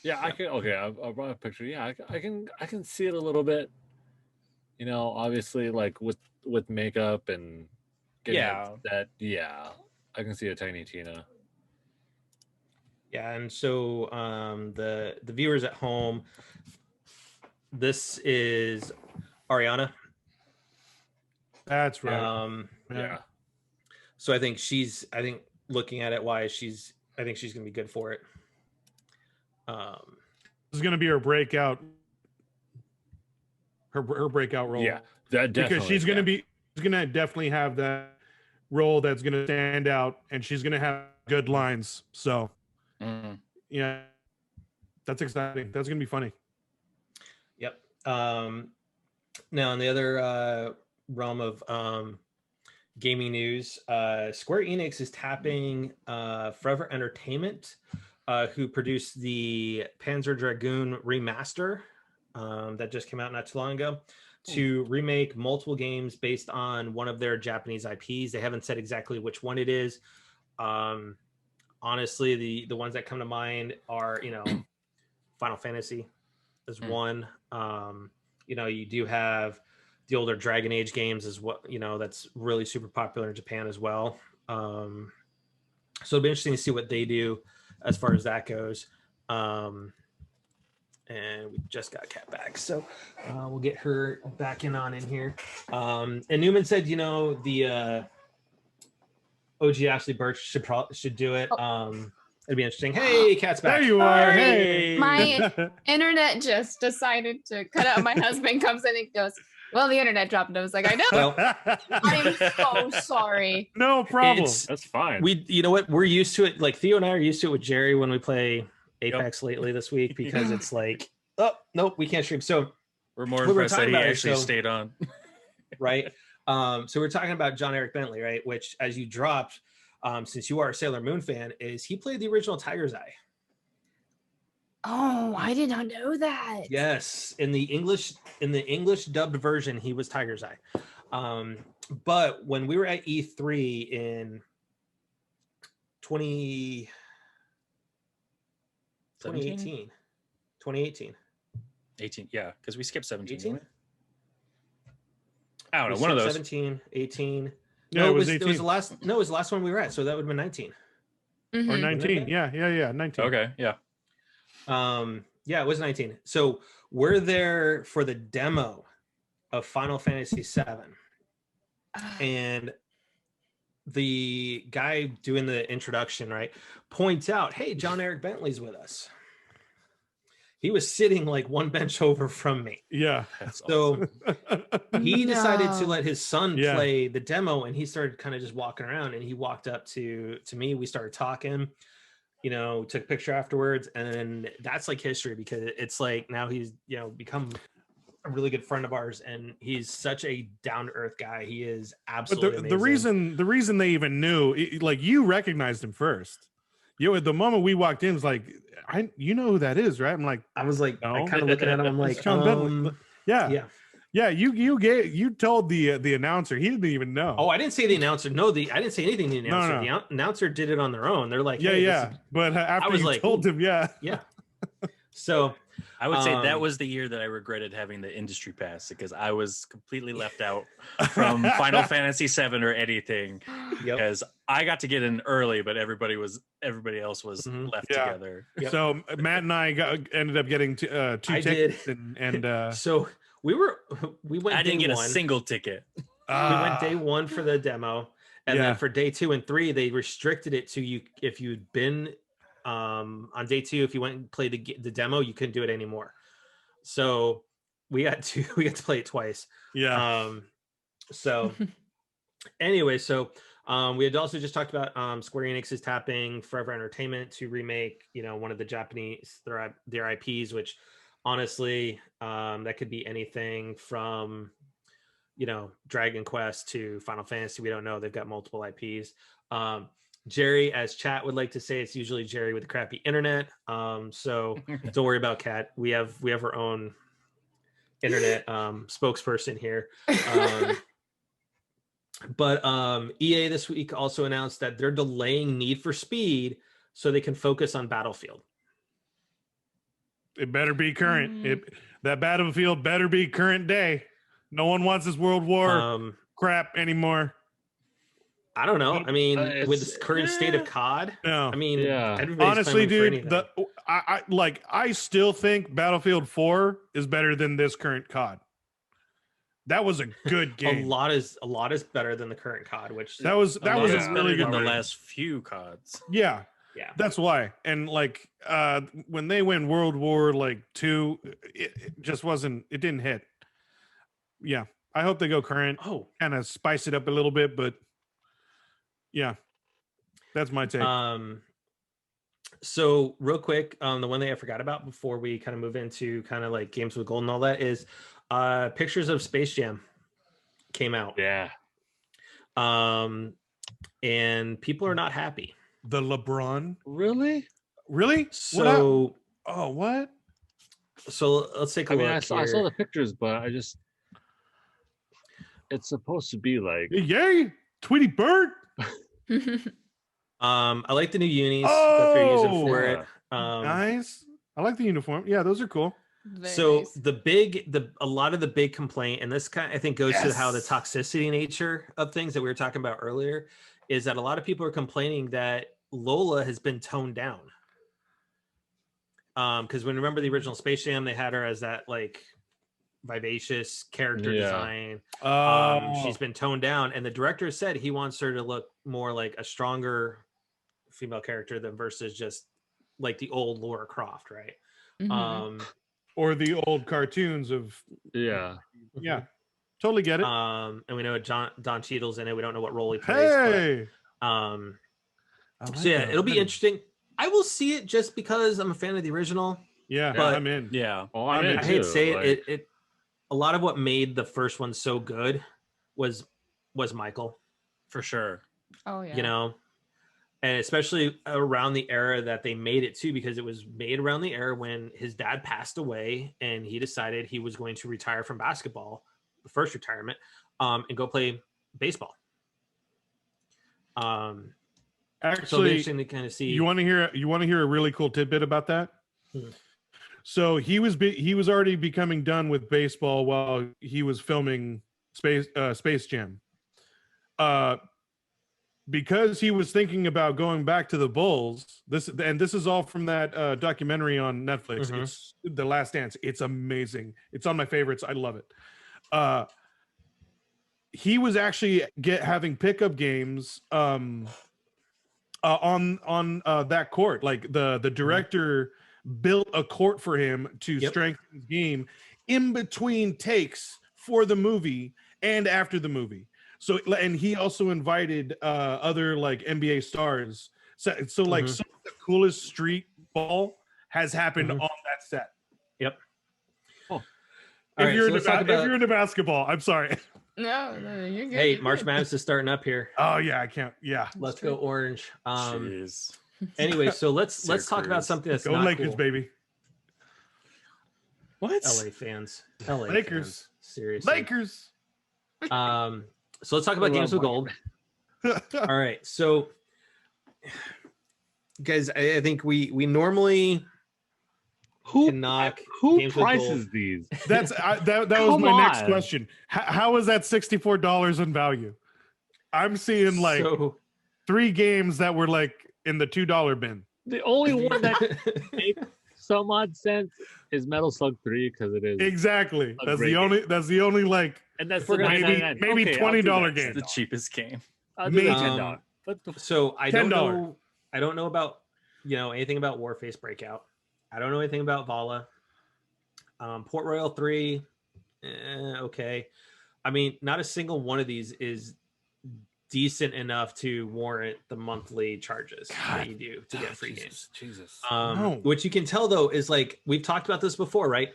Yeah, I can. Okay, I brought a picture. Yeah, I can see it a little bit. You know, obviously, like with makeup and that. Yeah, I can see a Tiny Tina. Yeah, and so the viewers at home, this is Ariana. That's right. Yeah. So I think looking at it, I think she's gonna be good for it. This is gonna be her breakout. Her breakout role. Yeah, that definitely, because she's gonna definitely have that role that's gonna stand out, and she's gonna have good lines. So yeah, that's exciting. That's gonna be funny. Yep. Now in the other realm of gaming news, Square Enix is tapping Forever Entertainment, who produced the Panzer Dragoon remaster that just came out not too long ago, to remake multiple games based on one of their Japanese IPs. They haven't said exactly which one it is. Honestly, the ones that come to mind are, Final Fantasy is one. You do have the older Dragon Age games as well, that's really super popular in Japan as well. So it'll be interesting to see what they do as far as that goes. And we just got Kat back, so we'll get her back in here. And Newman said, the OG Ashley Birch should do it. It'd be interesting. Hey, Kat's back. There you are. Hey. My internet just decided to cut out. My husband comes in and goes, well, the internet dropped. And I was like, I know. Well, I'm so sorry. No problem. That's fine. You know what? We're used to it. Like Theo and I are used to it with Jerry when we play Apex lately this week, because it's like, oh, nope, we can't stream. So we're more impressed that he actually stayed on. Right. So we're talking about John Eric Bentley, right? Which, as you dropped, since you are a Sailor Moon fan, is he played the original Tiger's Eye? Oh, I did not know that. Yes, in the English dubbed version, he was Tiger's Eye. But when we were at E3 in 2018, 18, yeah, because we skipped 17. 18? I don't know, one of those. 17, 18. No, it was 18. It was the last. No, it was the last one we were at. So that would have been 19. Or 19. Yeah, 19. Okay, yeah. Yeah, it was 19. So we're there for the demo of Final Fantasy VII, and the guy doing the introduction, right, points out, "Hey, John Eric Bentley's with us." He was sitting like one bench over from me. Yeah. So he decided to let his son play the demo, and he started kind of just walking around, and he walked up to me. We started talking, took a picture afterwards. And that's like history, because it's like now he's, become a really good friend of ours, and he's such a down to earth guy. He is absolutely amazing. The reason they even knew, like, you recognized him first. At the moment we walked in, it was like, you know who that is, right? I'm like, I was like, no. I kind of looking at him. I'm like, yeah. You told the announcer. He didn't even know. Oh, I didn't say the announcer. No, I didn't say anything to the announcer. No. The announcer did it on their own. They're like, hey, but after you told him, yeah. So I would say that was the year that I regretted having the industry pass, because I was completely left out from Final Fantasy VII or anything. Because I got to get in early, but everybody else was left together. So Matt and I ended up getting two tickets, and so we went. I didn't get a single ticket. We went day 1 for the demo, and then for day 2 and 3, they restricted it to you if you'd been on day 2. If you went and played the demo, you couldn't do it anymore. So we got to play it twice. Yeah. So anyway, so we had also just talked about Square Enix is tapping Forever Entertainment to remake, one of the Japanese their IPs, which honestly, that could be anything from Dragon Quest to Final Fantasy. We don't know. They've got multiple IPs. Jerry, as chat would like to say, it's usually Jerry with the crappy internet. So don't worry about Kat. We have our own internet spokesperson here. But EA this week also announced that they're delaying Need for Speed so they can focus on Battlefield. It better be current. That Battlefield better be current day. No one wants this World War crap anymore. I don't know. I mean, with the current state of COD, I mean, honestly, dude, I still think Battlefield 4 is better than this current COD. That was a good game. a lot is better than the current COD, which that was a really good than the game. last few CODs. Yeah, that's why. And when they went World War 2, it just wasn't. It didn't hit. Yeah, I hope they go current. Kind of spice it up a little bit, but yeah, that's my take. So real quick, the one thing I forgot about before we kind of move into kind of like games with gold and all that is pictures of Space Jam came out. Yeah. And people are not happy. The LeBron? Really? So what? So let's take a look. I saw the pictures, but it's supposed to be like yay, Tweety Bird. I like the new unis that they're using for it. Nice. I like the uniform. Yeah, those are cool. So nice. A lot of the big complaint, and this kind of, I think goes to how the toxicity nature of things that we were talking about earlier, is that a lot of people are complaining that Lola has been toned down. Because when remember the original Space Jam, they had her as that vivacious character design. She's been toned down, and the director said he wants her to look more like a stronger female character than versus just like the old Laura Croft, right? Mm-hmm. Or the old cartoons of totally get it. And we know Don Cheadle's in it. We don't know what role he plays. Hey, so yeah, it'll be interesting. I will see it just because I'm a fan of the original. Yeah, but I'm in. Yeah, I'm in I hate to say it. A lot of what made the first one so good was Michael, for sure. Oh yeah. And especially around the era that they made it too, because it was made around the era when his dad passed away and he decided he was going to retire from basketball, the first retirement, and go play baseball. Actually, so interesting to kind of see. You want to hear a really cool tidbit about that? So he was already becoming done with baseball while he was filming Space Jam. Because he was thinking about going back to the Bulls. This is all from that documentary on Netflix. Mm-hmm. It's The Last Dance. It's amazing. It's on my favorites. I love it. He was actually having pickup games on that court. Like the director built a court for him to strengthen his game in between takes for the movie and after the movie. So, and he also invited other NBA stars. So some of the coolest street ball has happened on that set. Yep. Oh. If you're into basketball, I'm sorry. No, you're good. Hey, March Madness is starting up here. Oh yeah, I can't. Yeah. Let's go Orange. Jeez. Anyway, so let's talk about something that's go not Lakers, cool. baby. What? LA fans. LA Lakers. Fans. Seriously. Lakers. So let's talk about games with gold. All right. So guys, I think we normally who prices these? That was my next question. How is that $64 in value? I'm seeing 3 games that were in the $2 bin. The only one that makes some odd sense is Metal Slug 3 because it is exactly. a That's great the only. That's the only like. and that's We're the gonna maybe $9.99. maybe Okay, I'll do $20 that. game. The cheapest game. I'll do the Maybe. $10. But So I don't $10. know. I don't know about anything about Warface Breakout. I don't know anything about Vala. Port Royal 3. Okay. I mean, not a single one of these is decent enough to warrant the monthly charges that you do to get free games. Jesus. Which you can tell though is like we've talked about this before, right?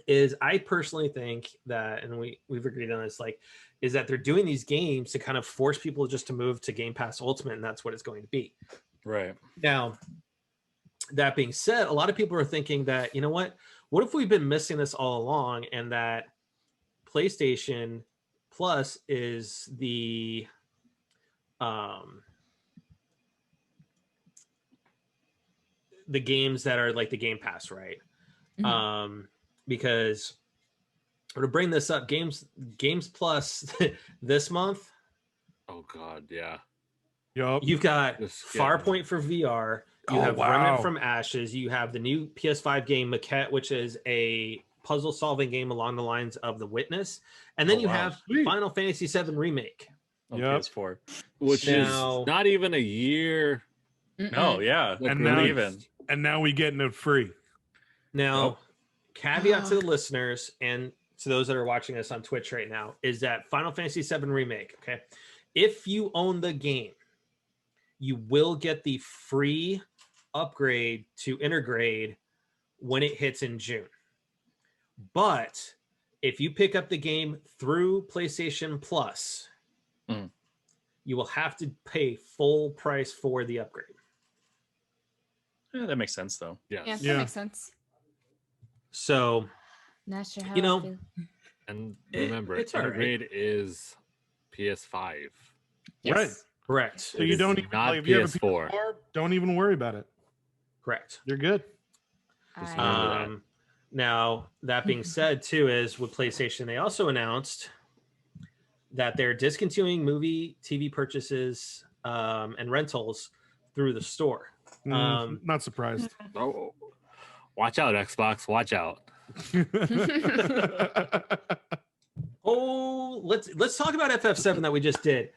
Is I personally think that, and we've agreed on this, like, is that they're doing these games to kind of force people just to move to Game Pass Ultimate, and that's what it's going to be. Right. Now, that being said, a lot of people are thinking that, you know what if we've been missing this all along, and that PlayStation Plus is the games that are like the Game Pass, right? Mhm. Because to bring this up, Games Plus this month. Oh God, yeah. Yup. You've got This- Farpoint for VR. You Oh, have wow. Remnant from Ashes. You have the new PS5 game Maquette, which is a puzzle-solving game along the lines of The Witness, and then Oh, you wow. have Sweet. Final Fantasy VII Remake. On Yep. PS4. Which Now- is not even a year. No, yeah. Like, And now- Not released. even. And now we getting it free. Now, Oh. caveat to the listeners and to those that are watching us on Twitch right now is that Final Fantasy VII Remake, okay, if you own the game, you will get the free upgrade to Intergrade when it hits in June. But if you pick up the game through PlayStation Plus, Mm. you will have to pay full price for the upgrade. Yeah, that makes sense though. Yes. Yeah, that Yeah. makes sense. So, Not sure how You I know, feel. And It- remember, it's all right. Intergrade is PS5. Right. correct. So you don't even not like, if you have a PS4. PS4, don't even worry about it. Correct. You're good. Just I- remember that. Now, that being said, too, is with PlayStation, they also announced that they're discontinuing movie TV purchases and rentals through the store. Not surprised. Oh, watch out, Xbox. Watch out. Oh, let's talk about FF7 that we just did.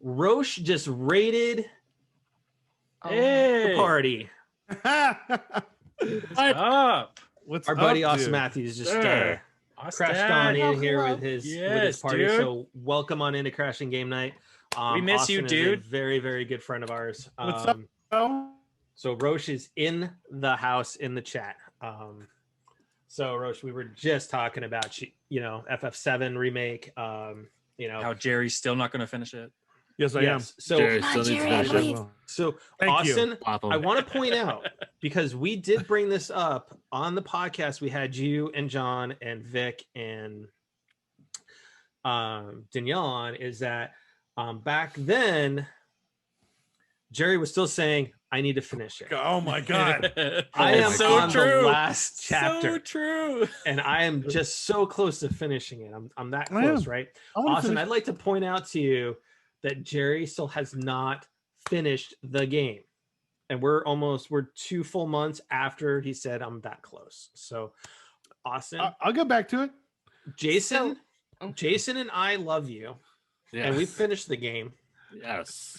Roche just raided Oh, the Hey, party. up. What's Our buddy up, Austin dude? Matthews just Sir. crashed on in here Hello. with his Yes, party. dude. So welcome on into Crashing Game Night. We miss you, Austin is a dude. very, very good friend of ours. What's up? Oh, So Roche is in the house in the chat. So Roche, we were just talking about FF7 remake. How Jerry's still not going to finish it. yes, I yes. So Jerry Come still on, needs to Jerry, finish please. it. am. so Thank you. Austin, Slap him. I want to point out because we did bring this up on the podcast. We had you and John and Vic and Danielle on. Is that back then Jerry was still saying, "I need to finish it." Oh my god. I am so on true. the last chapter, So true. and I am just so close to finishing it. I'm that I close, am. right? I wanna Austin, finish- I'd like to point out to you that Jerry still has not finished the game. And we're 2 full months after he said I'm that close. So Austin, I'll get back to it. Jason, So- Jason and I love you. And we Yes. finished the game. Yes.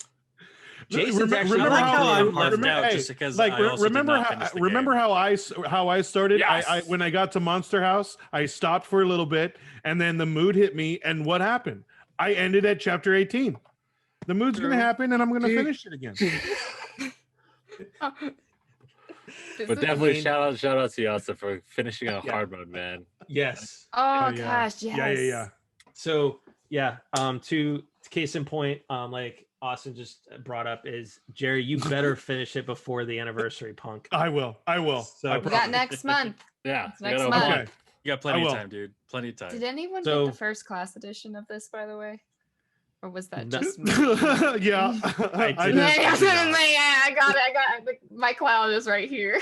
Jason's Remember actually I like how really I'm hard left to out hey, just because like I also remember did not how finish the remember game. how I started. Yes. I when I got to Monster House, I stopped for a little bit, and then the mood hit me. And what happened? I ended at chapter 18. The mood's gonna happen, and I'm gonna finish it again. But definitely shout out to you, Austin, for finishing a hard mode, man. Yes. Oh Yeah. gosh, yes. Yeah. So yeah, to case in point, like Austin just brought up is Jerry, you better finish it before the anniversary, punk. I will. So- I We got promise. next month. Yeah. It's we next got a month. month. Okay. You got plenty I of will. time, dude. Plenty of time. Did anyone So- get the first class edition of this, by the way? Or was that No. just me? Yeah. I did. Yeah, I did not. I got it. My cloud is right here.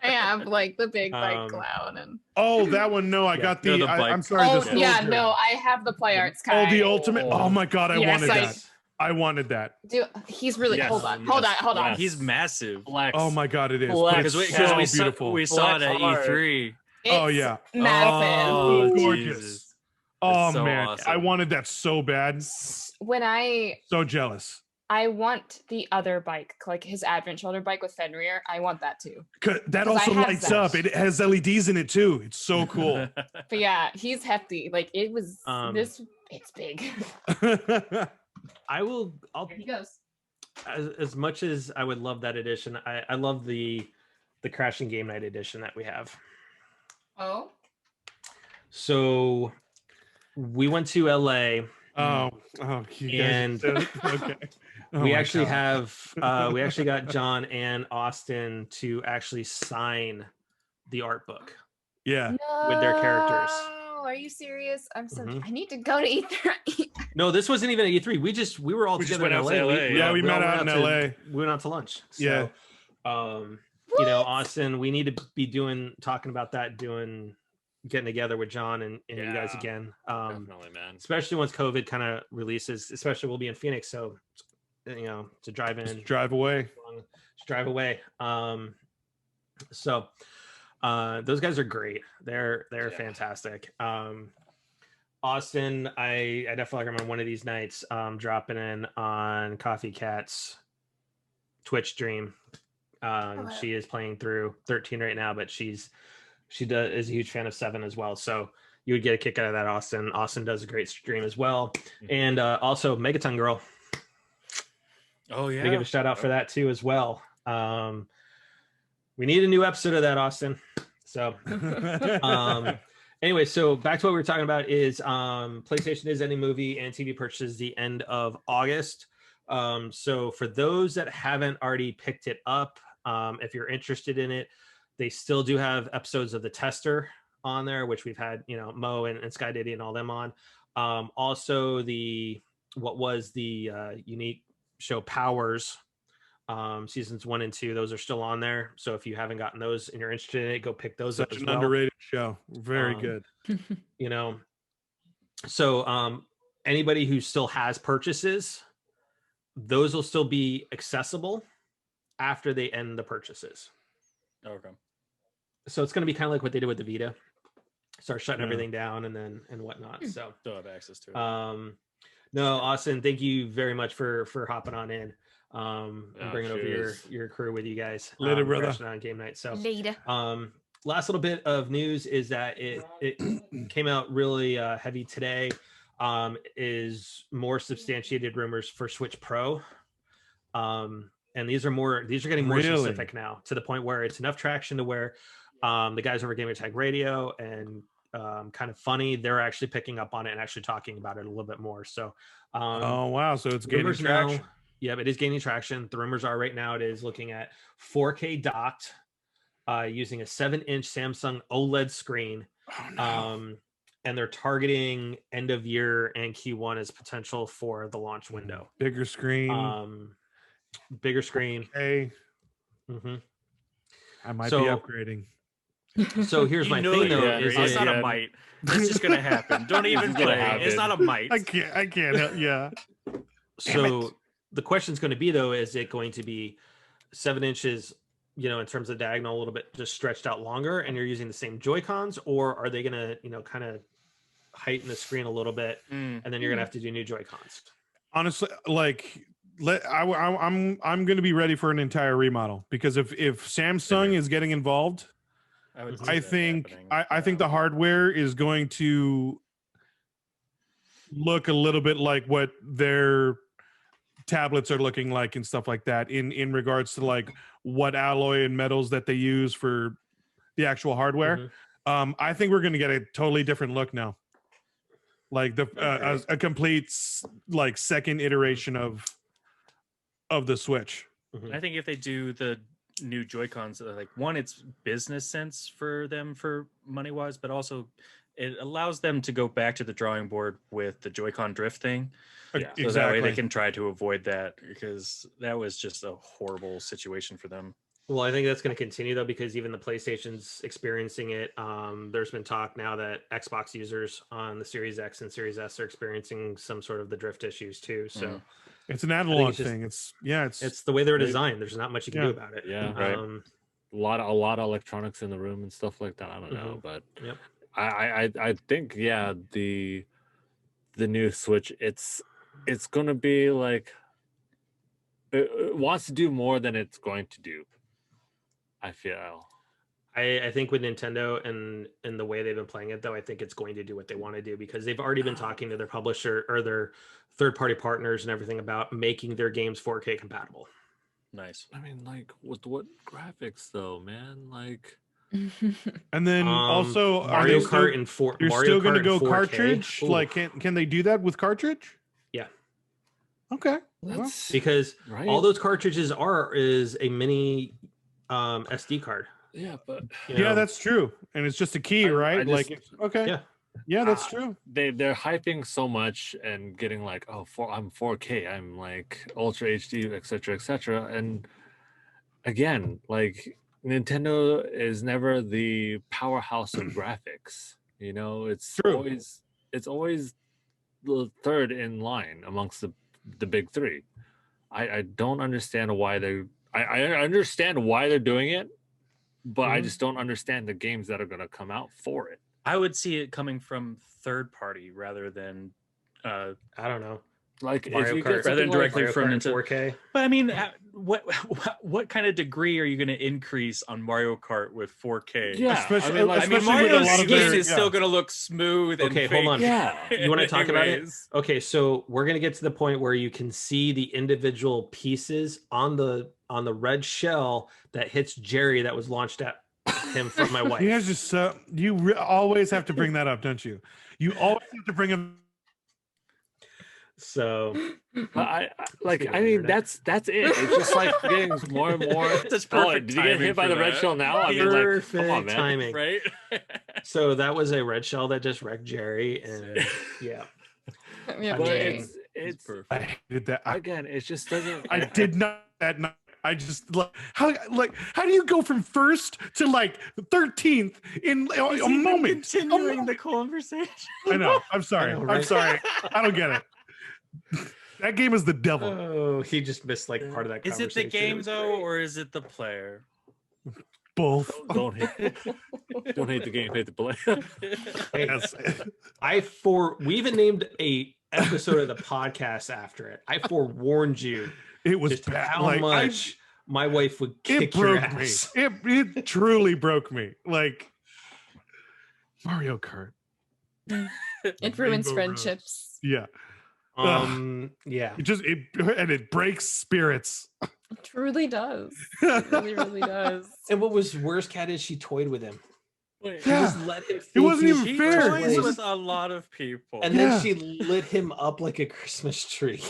I have like the big bike cloud and. Oh, that one. No, I Yeah. got No, the. the bike. I'm sorry. Oh the yeah, soldier. no, I have the play arts Oh, kind. the ultimate. Oh my god, I Yes, wanted I- that. I wanted that. Dude, he's really Yes. hold on. Yes. He's massive. Flex. Oh my god, it is. Flex. But it's Because so we beautiful. saw it at Flex hard. E3. Oh, It's yeah. massive. Oh, Gorgeous. Jesus. Oh so man, awesome. I wanted that so bad. When So jealous. I want the other bike, like his Advent shoulder bike with Fenrir. I want that too. That 'Cause I also have lights that. up. It has LEDs in it too. It's so cool. But yeah, he's hefty. Like it was it's big. I'll Here he goes. as much as I would love that edition, I love the Crashing Game Night edition that we have. Oh. So we went to LA. Oh, you guys And okay. Oh we my actually God. we actually got John and Austin to actually sign the art book. Yeah. With their characters. No, are you serious? I'm so Mhm. I need to go to E3. No, this wasn't even at E3. We were all We just together in went out LA. to LA. Yeah, we met all out went in to- LA. We went out to lunch. So, Yeah. you know, What? Austin, we need to be talking about getting together with John and you guys Yeah. again. Definitely, man. Especially once COVID kind of releases, especially we'll be in Phoenix. So, you know, to drive in, Just drive away. just drive away. So those guys are great. They're Yeah. fantastic. Austin, I definitely remember one of these nights dropping in on KofyKat's Twitch stream. She is playing through 13 right now, but she is a huge fan of 7 as well. So you would get a kick out of that, Austin. Austin does a great stream as well. And also Megaton Girl. Oh yeah. They give a shout out for that too as well. We need a new episode of that, Austin. So anyway, so back to what we were talking about is PlayStation is ending movie and TV purchases the end of August. So for those that haven't already picked it up, if you're interested in it, they still do have episodes of The Tester on there, which we've had, you know, Mo and Sky Diddy and all them on. Also what was the unique show Powers, seasons 1 and 2, those are still on there. So if you haven't gotten those and you're interested in it, go pick those up Such as an well. underrated show. Very good. You know, so anybody who still has purchases, those will still be accessible after they end the purchases. Okay. So it's going to be kind of like what they did with the Vita, start shutting Yeah. everything down and whatnot. So Still have access to it. no, Austin, thank you very much for hopping on in and bringing over your crew with you guys. Later, brother. crashing on game night. So Later. last little bit of news is that it came out really heavy today. Is more substantiated rumors for Switch Pro. And these are getting more Really? specific now, to the point where it's enough traction to where the guys over Gamer Tag Radio and Kind of Funny, they're actually picking up on it and actually talking about it a little bit more. So Oh wow, so it's gaining rumors traction. now, yeah, it is gaining traction. The rumors are right now it is looking at 4K docked using a 7-inch Samsung OLED screen. Oh, no. And they're targeting end of year and Q1 as potential for the launch window. Bigger screen. Bigger screen. Okay. Mm-hmm. I might So- be upgrading. So here's my thing though. yeah, Is It's it- not a might. It's just gonna happen. Don't even It's gonna play. It's happen. not a might. I can't help. Yeah. So the question is going to be though, is it going to be 7 inches, you know, in terms of diagonal a little bit just stretched out longer and you're using the same Joy-Cons, or are they going to, you know, kind of heighten the screen a little bit and then you're going to have to do new Joy-Cons? Honestly, like I'm going to be ready for an entire remodel, because if Samsung is getting involved, would see I that think happening. I think the hardware is going to look a little bit like what their tablets are looking like and stuff like that in regards to like what alloy and metals that they use for the actual hardware. I think we're going to get a totally different look now, like a complete like second iteration of the Switch. I think if they do the new Joy-Cons, like, one, it's business sense for them for money wise, but also it allows them to go back to the drawing board with the Joy-Con drift thing. Yeah. So that way they can try to avoid that, because that was just a horrible situation for them. Well, I think that's going to continue though, because even the PlayStation's experiencing it. There's been talk now that Xbox users on the Series X and Series S are experiencing some sort of the drift issues too. So it's an analog thing. It's the way they're designed. There's not much you can do about it. Yeah, right. A lot of electronics in the room and stuff like that. I don't know, but Yep. I think the new Switch, it's gonna be like it wants to do more than it's going to do. I feel. I think with Nintendo and the way they've been playing it, though, I think it's going to do what they want to do, because they've already been talking to their publisher or their third-party partners and everything about making their games 4K compatible. Nice. I mean, like, with what graphics though, man? Like, and then also Mario Kart and you're still going to go 4K? Cartridge. Ooh. Like, can they do that with cartridge? Yeah. Okay. Because all those cartridges is a mini SD card. Yeah, but that's true, and it's just a key, right? Okay. Yeah, that's true. They're hyping so much and getting like, I'm 4K, I'm like Ultra HD, etc., and again, like Nintendo is never the powerhouse of graphics. You know, it's true. always the third in line amongst the big three. I don't understand why I understand why they're doing it, but I just don't understand the games that are going to come out for it. I would see it coming from third party rather than I don't know, like Mario Kart, rather than directly Mario from Kart Nintendo. 4K. But I mean, what kind of degree are you going to increase on Mario Kart with 4K? Yeah, especially Mario's skin is still going to look smooth. Okay, and hold on. Yeah, you want to talk about it? Okay, so we're going to get to the point where you can see the individual pieces on the red shell that hits Jerry that was launched at him from my wife. You guys just always have to bring that up, don't you? You always have to bring him. So, I mean, that's it. It's just like getting more and more. That's perfect. Did you get hit by the red shell now? I mean, perfect like, come on, man. timing, right? So that was a red shell that just wrecked Jerry, and yeah. But it's perfect. I hated that. Again, it just doesn't. I did not that night. I just how do you go from first to like 13th in a moment? Continuing the conversation. I know. I'm sorry. I know, right? I'm sorry. I don't get it. That game is the devil. Oh, he just missed like part of that. Is it the game though, or is it the player? Both. Don't hate the game, hate the player. Yes. We even named a episode of the podcast after it. I forewarned you. It was just bad. how much my wife would kick your ass. It truly broke me. Like Mario Kart. It ruins friendships. Yeah. Yeah. It breaks spirits. It truly does. It really, really does. And what was worse, Kat, is she toyed with him. Yeah. Just let him. It wasn't even She fair. toys with a lot of people. And then she lit him up like a Christmas tree.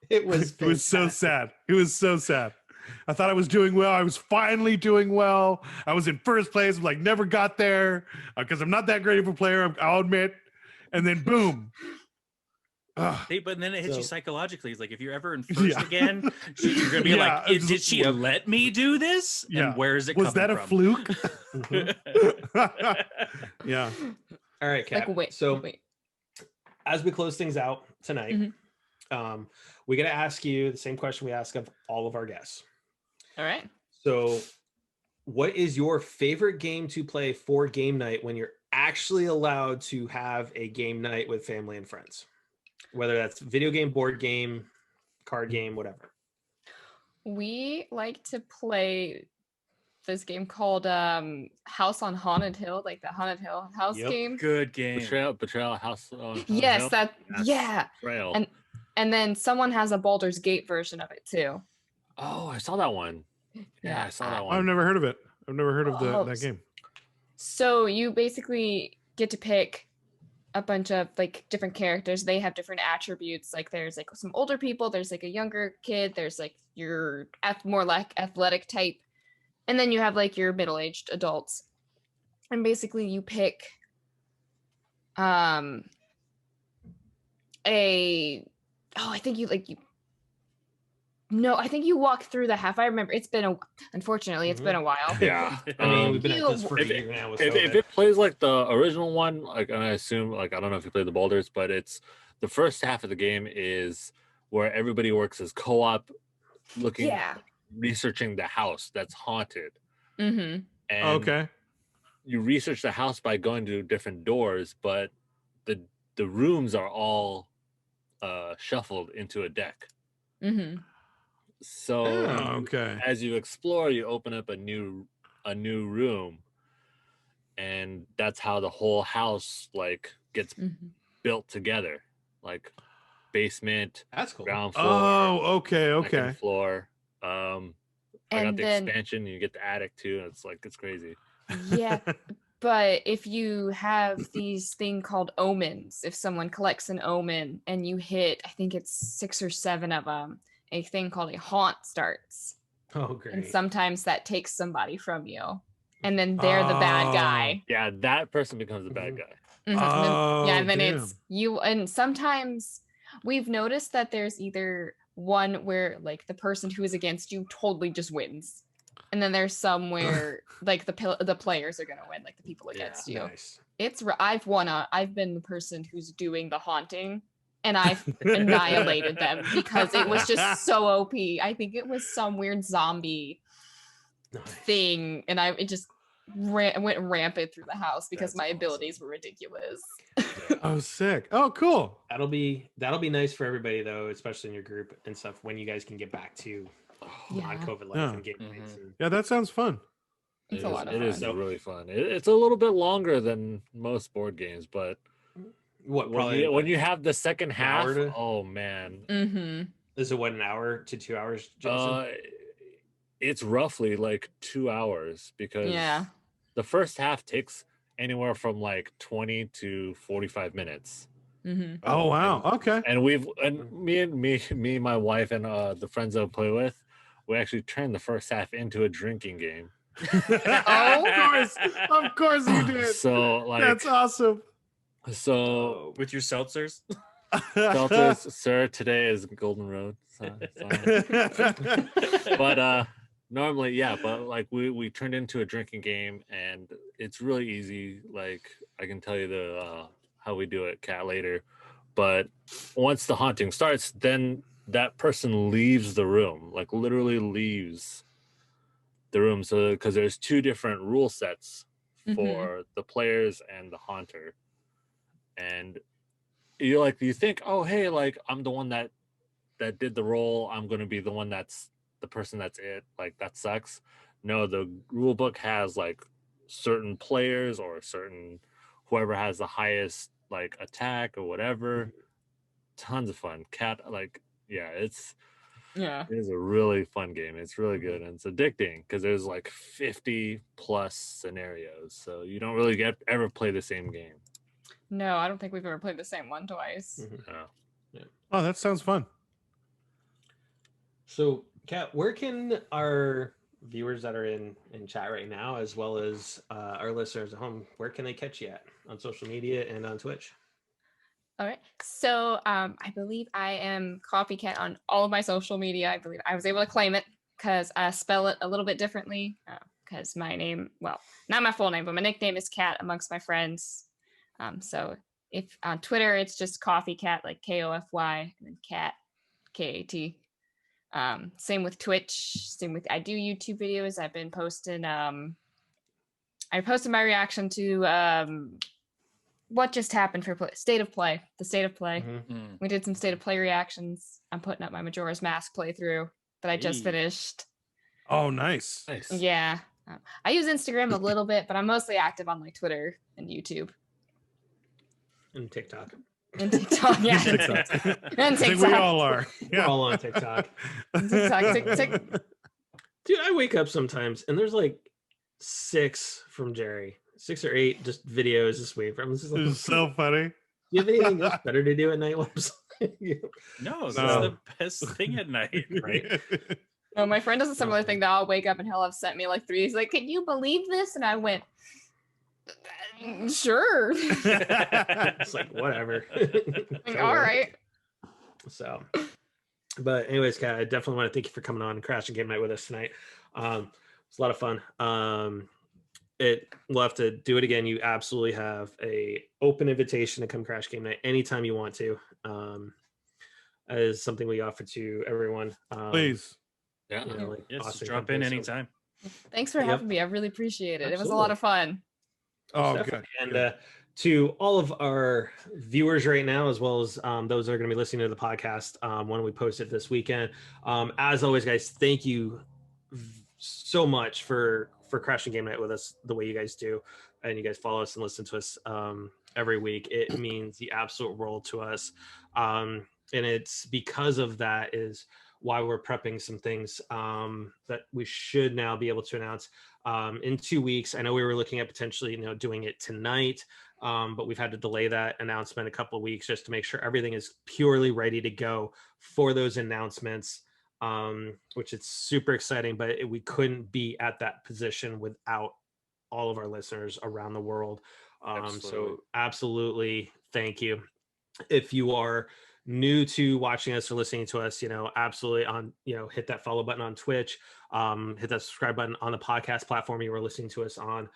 It was so sad. It was so sad. I thought I was doing well. I was finally doing well. I was in first place. Like never got there because I'm not that great of a player. I'll admit. And then boom. But then it hits you psychologically. It's like if you're ever in first again, you're gonna be like, "Did she let me do this? Yeah. And where is it? Was that a fluke?" Yeah. All right, Kat. Wait. As we close things out tonight, we're gonna ask you the same question we ask of all of our guests. All right. So, what is your favorite game to play for game night when you're actually allowed to have a game night with family and friends? Whether that's video game, board game, card game, whatever. We like to play this game called House on Haunted Hill, like the Haunted Hill house game. Good game. Betrayal House on Yes, Hill? that yeah. Betrayal. And then someone has a Baldur's Gate version of it too. Oh, I saw that one. Yeah, I saw that one. I've never heard of it. I've never heard of that game. So you basically get to pick a bunch of like different characters. They have different attributes. Like there's like some older people, there's like a younger kid, there's like your more like athletic type, and then you have like your middle-aged adults. And basically you pick I think you No, I think you walk through the half. I remember unfortunately, it's been a while. Yeah. I mean, we've been at this for a if, year now. With if it plays like the original one, like, and I assume, like, I don't know if you played the Boulders, but it's the first half of the game is where everybody works as co-op, researching the house that's haunted. Mm-hmm. And Okay. you research the house by going to different doors, but the rooms are all shuffled into a deck. Mm-hmm. So okay. as you explore, you open up a new room, and that's how the whole house like gets built together, like basement, that's cool. ground floor. Oh, okay. Second floor. I got the then, expansion. You get the attic too. And it's crazy. Yeah. But if you have these thing called omens, if someone collects an omen and you hit, I think it's 6 or 7 of them, a thing called a haunt starts. Oh, great. And sometimes that takes somebody from you. And then they're the bad guy. Yeah, that person becomes the bad guy. Mm-hmm. And then it's you. And sometimes we've noticed that there's either one where like the person who is against you totally just wins. And then there's some where like the players are gonna win, like the people against you. Nice. I've been the person who's doing the haunting, and I've annihilated them because it was just so OP. I think it was some weird zombie thing, and it just went rampant through the house because my abilities were ridiculous. Oh, sick. Oh, cool. That'll be nice for everybody though, especially in your group and stuff, when you guys can get back to non-COVID life and game nights. Yeah, that sounds fun. It's a lot of fun. It is really fun. It's a little bit longer than most board games, but when you have the second half, oh man. Mm-hmm. Is it an hour to 2 hours, Jason? It's roughly like 2 hours because the first half takes anywhere from like 20 to 45 minutes. Mm-hmm. Oh wow. Okay. And me and my wife and the friends that I play with, we actually turned the first half into a drinking game. Of course you did. So like that's awesome. So with your seltzers, sir, today is Golden Road. But normally, but like we turned into a drinking game, and it's really easy. Like I can tell you how we do it, Kat, later. But once the haunting starts, then that person leaves the room, like literally leaves the room. So because there's 2 different rule sets for the players and the haunter, and you think, oh hey, like I'm the one that did the role, I'm going to be the one that's the person that's it, like that sucks. No, the rule book has like certain players or certain whoever has the highest like attack or whatever. Tons of fun. It is a really fun game. It's really good, and it's addicting because there's like 50 plus scenarios, so you don't really ever play the same game. No, I don't think we've ever played the same one twice. Oh, that sounds fun. So, Kat, where can our viewers that are in chat right now, as well as our listeners at home, where can they catch you at on social media and on Twitch? All right. So I believe I am KofyKat on all of my social media. I believe I was able to claim it because I spell it a little bit differently because my name, well, not my full name, but my nickname is Kat amongst my friends. So if on Twitter, it's just KofyKat, like KOFY, and then Kat, KAT. Same with Twitch. I do YouTube videos. I've been posting. I posted my reaction to what just happened for the state of play. We did some state of play reactions. I'm putting up my Majora's Mask playthrough that I just finished. Oh, nice. Yeah. I use Instagram a little bit, but I'm mostly active on like Twitter and YouTube. And TikTok. And TikTok, yeah. TikTok. And TikTok. I think we all are. Yeah. We're all on TikTok. TikTok. Dude, I wake up sometimes and there's like 6 from Jerry. 6 or 8 just videos just wait for him. This is so funny. You have anything else better to do at night? No, that's the best thing at night, right? No, my friend does a similar thing that I'll wake up and he'll have sent me like 3. He's like, "Can you believe this?" And I went, "Sure." It's like whatever. Like, all right. So But anyways, Kat, I definitely want to thank you for coming on and crashing game night with us tonight. It's a lot of fun. We'll have to do it again. You absolutely have a open invitation to come crash game night anytime you want to. That is something we offer to everyone. Please. Yeah. You know, like Yes, drop in anytime. Thanks for having me. I really appreciate it. Absolutely. It was a lot of fun. Oh, good. And to all of our viewers right now, as well as those that are going to be listening to the podcast when we post it this weekend, as always, guys, thank you so much for crashing game night with us the way you guys do, and you guys follow us and listen to us every week. It means the absolute world to us, and it's because of that is why we're prepping some things that we should now be able to announce in 2 weeks. I know we were looking at potentially, doing it tonight, but we've had to delay that announcement a couple of weeks just to make sure everything is purely ready to go for those announcements, which is super exciting, but we couldn't be at that position without all of our listeners around the world. So absolutely, thank you. If you are new to watching us or listening to us, absolutely hit that follow button on Twitch, hit that subscribe button on the podcast platform you were listening to us on,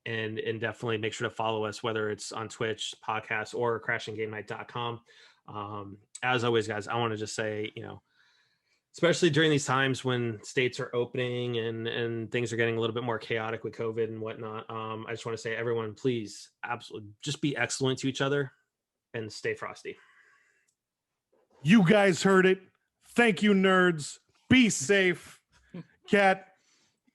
and definitely make sure to follow us, whether it's on Twitch, podcast, or crashinggamenight.com. As always, guys, I want to just say, especially during these times when states are opening and things are getting a little bit more chaotic with COVID and whatnot, I just want to say, everyone, please absolutely just be excellent to each other and stay frosty. You guys heard it. Thank you, nerds. Be safe. Kat,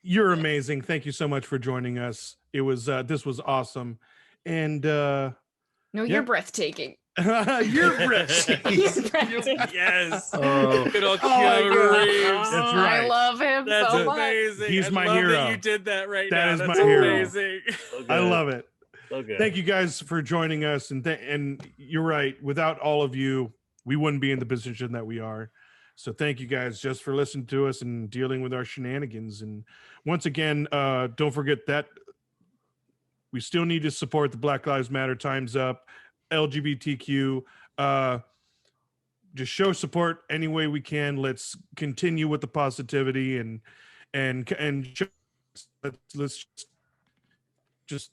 you're amazing. Thank you so much for joining us. It was this was awesome. And you're breathtaking. You're breathtaking. Yes. Oh, good old Keanu Reeves. That's right. I love him so much. Amazing. He's my love hero. That you did that right that now. Is That's my hero. amazing. I love it. Okay. Thank you guys for joining us. And you're right. Without all of you, we wouldn't be in the position that we are. So thank you guys just for listening to us and dealing with our shenanigans. And once again, don't forget that we still need to support the Black Lives Matter Time's Up, LGBTQ. Just show support any way we can. Let's continue with the positivity and let's just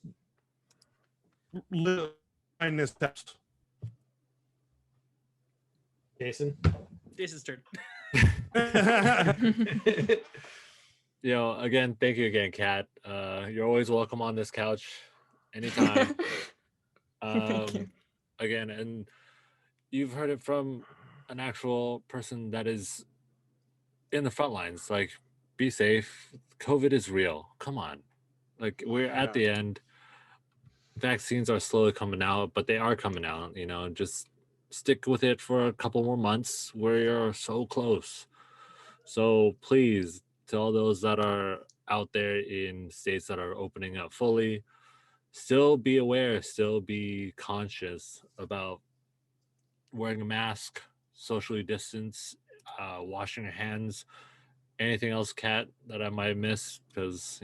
live in this steps. Jason's turn. Again, thank you again, Kat. You're always welcome on this couch anytime. Again, and you've heard it from an actual person that is in the front lines. Like, be safe. COVID is real. Come on. Like, we're at the end. Vaccines are slowly coming out, but they are coming out. Just stick with it for a couple more months. We're so close. So please, to all those that are out there in states that are opening up fully, still be aware, still be conscious about wearing a mask, socially distance, washing your hands. Anything else, Kat, that I might miss? Because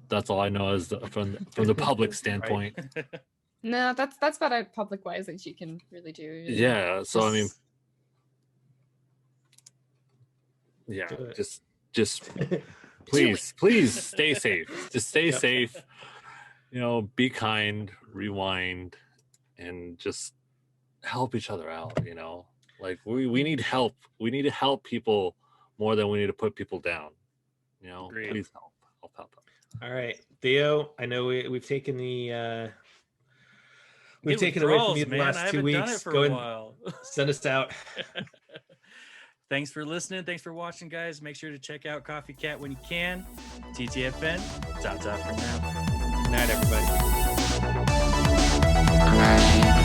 that's all I know is from the public standpoint. Right. No, that's about a public wise that you can really do. Yeah. So just please stay safe. Just stay safe. Be kind, rewind, and just help each other out. Like we need help. We need to help people more than we need to put people down. Agreed. Please help. All right, Theo. I know we've taken the we've taken away from you the last 2 weeks. Go ahead, send us out. Thanks for listening. Thanks for watching, guys. Make sure to check out KofyKat when you can. TTFN. Ta-ta for now. Good night, everybody.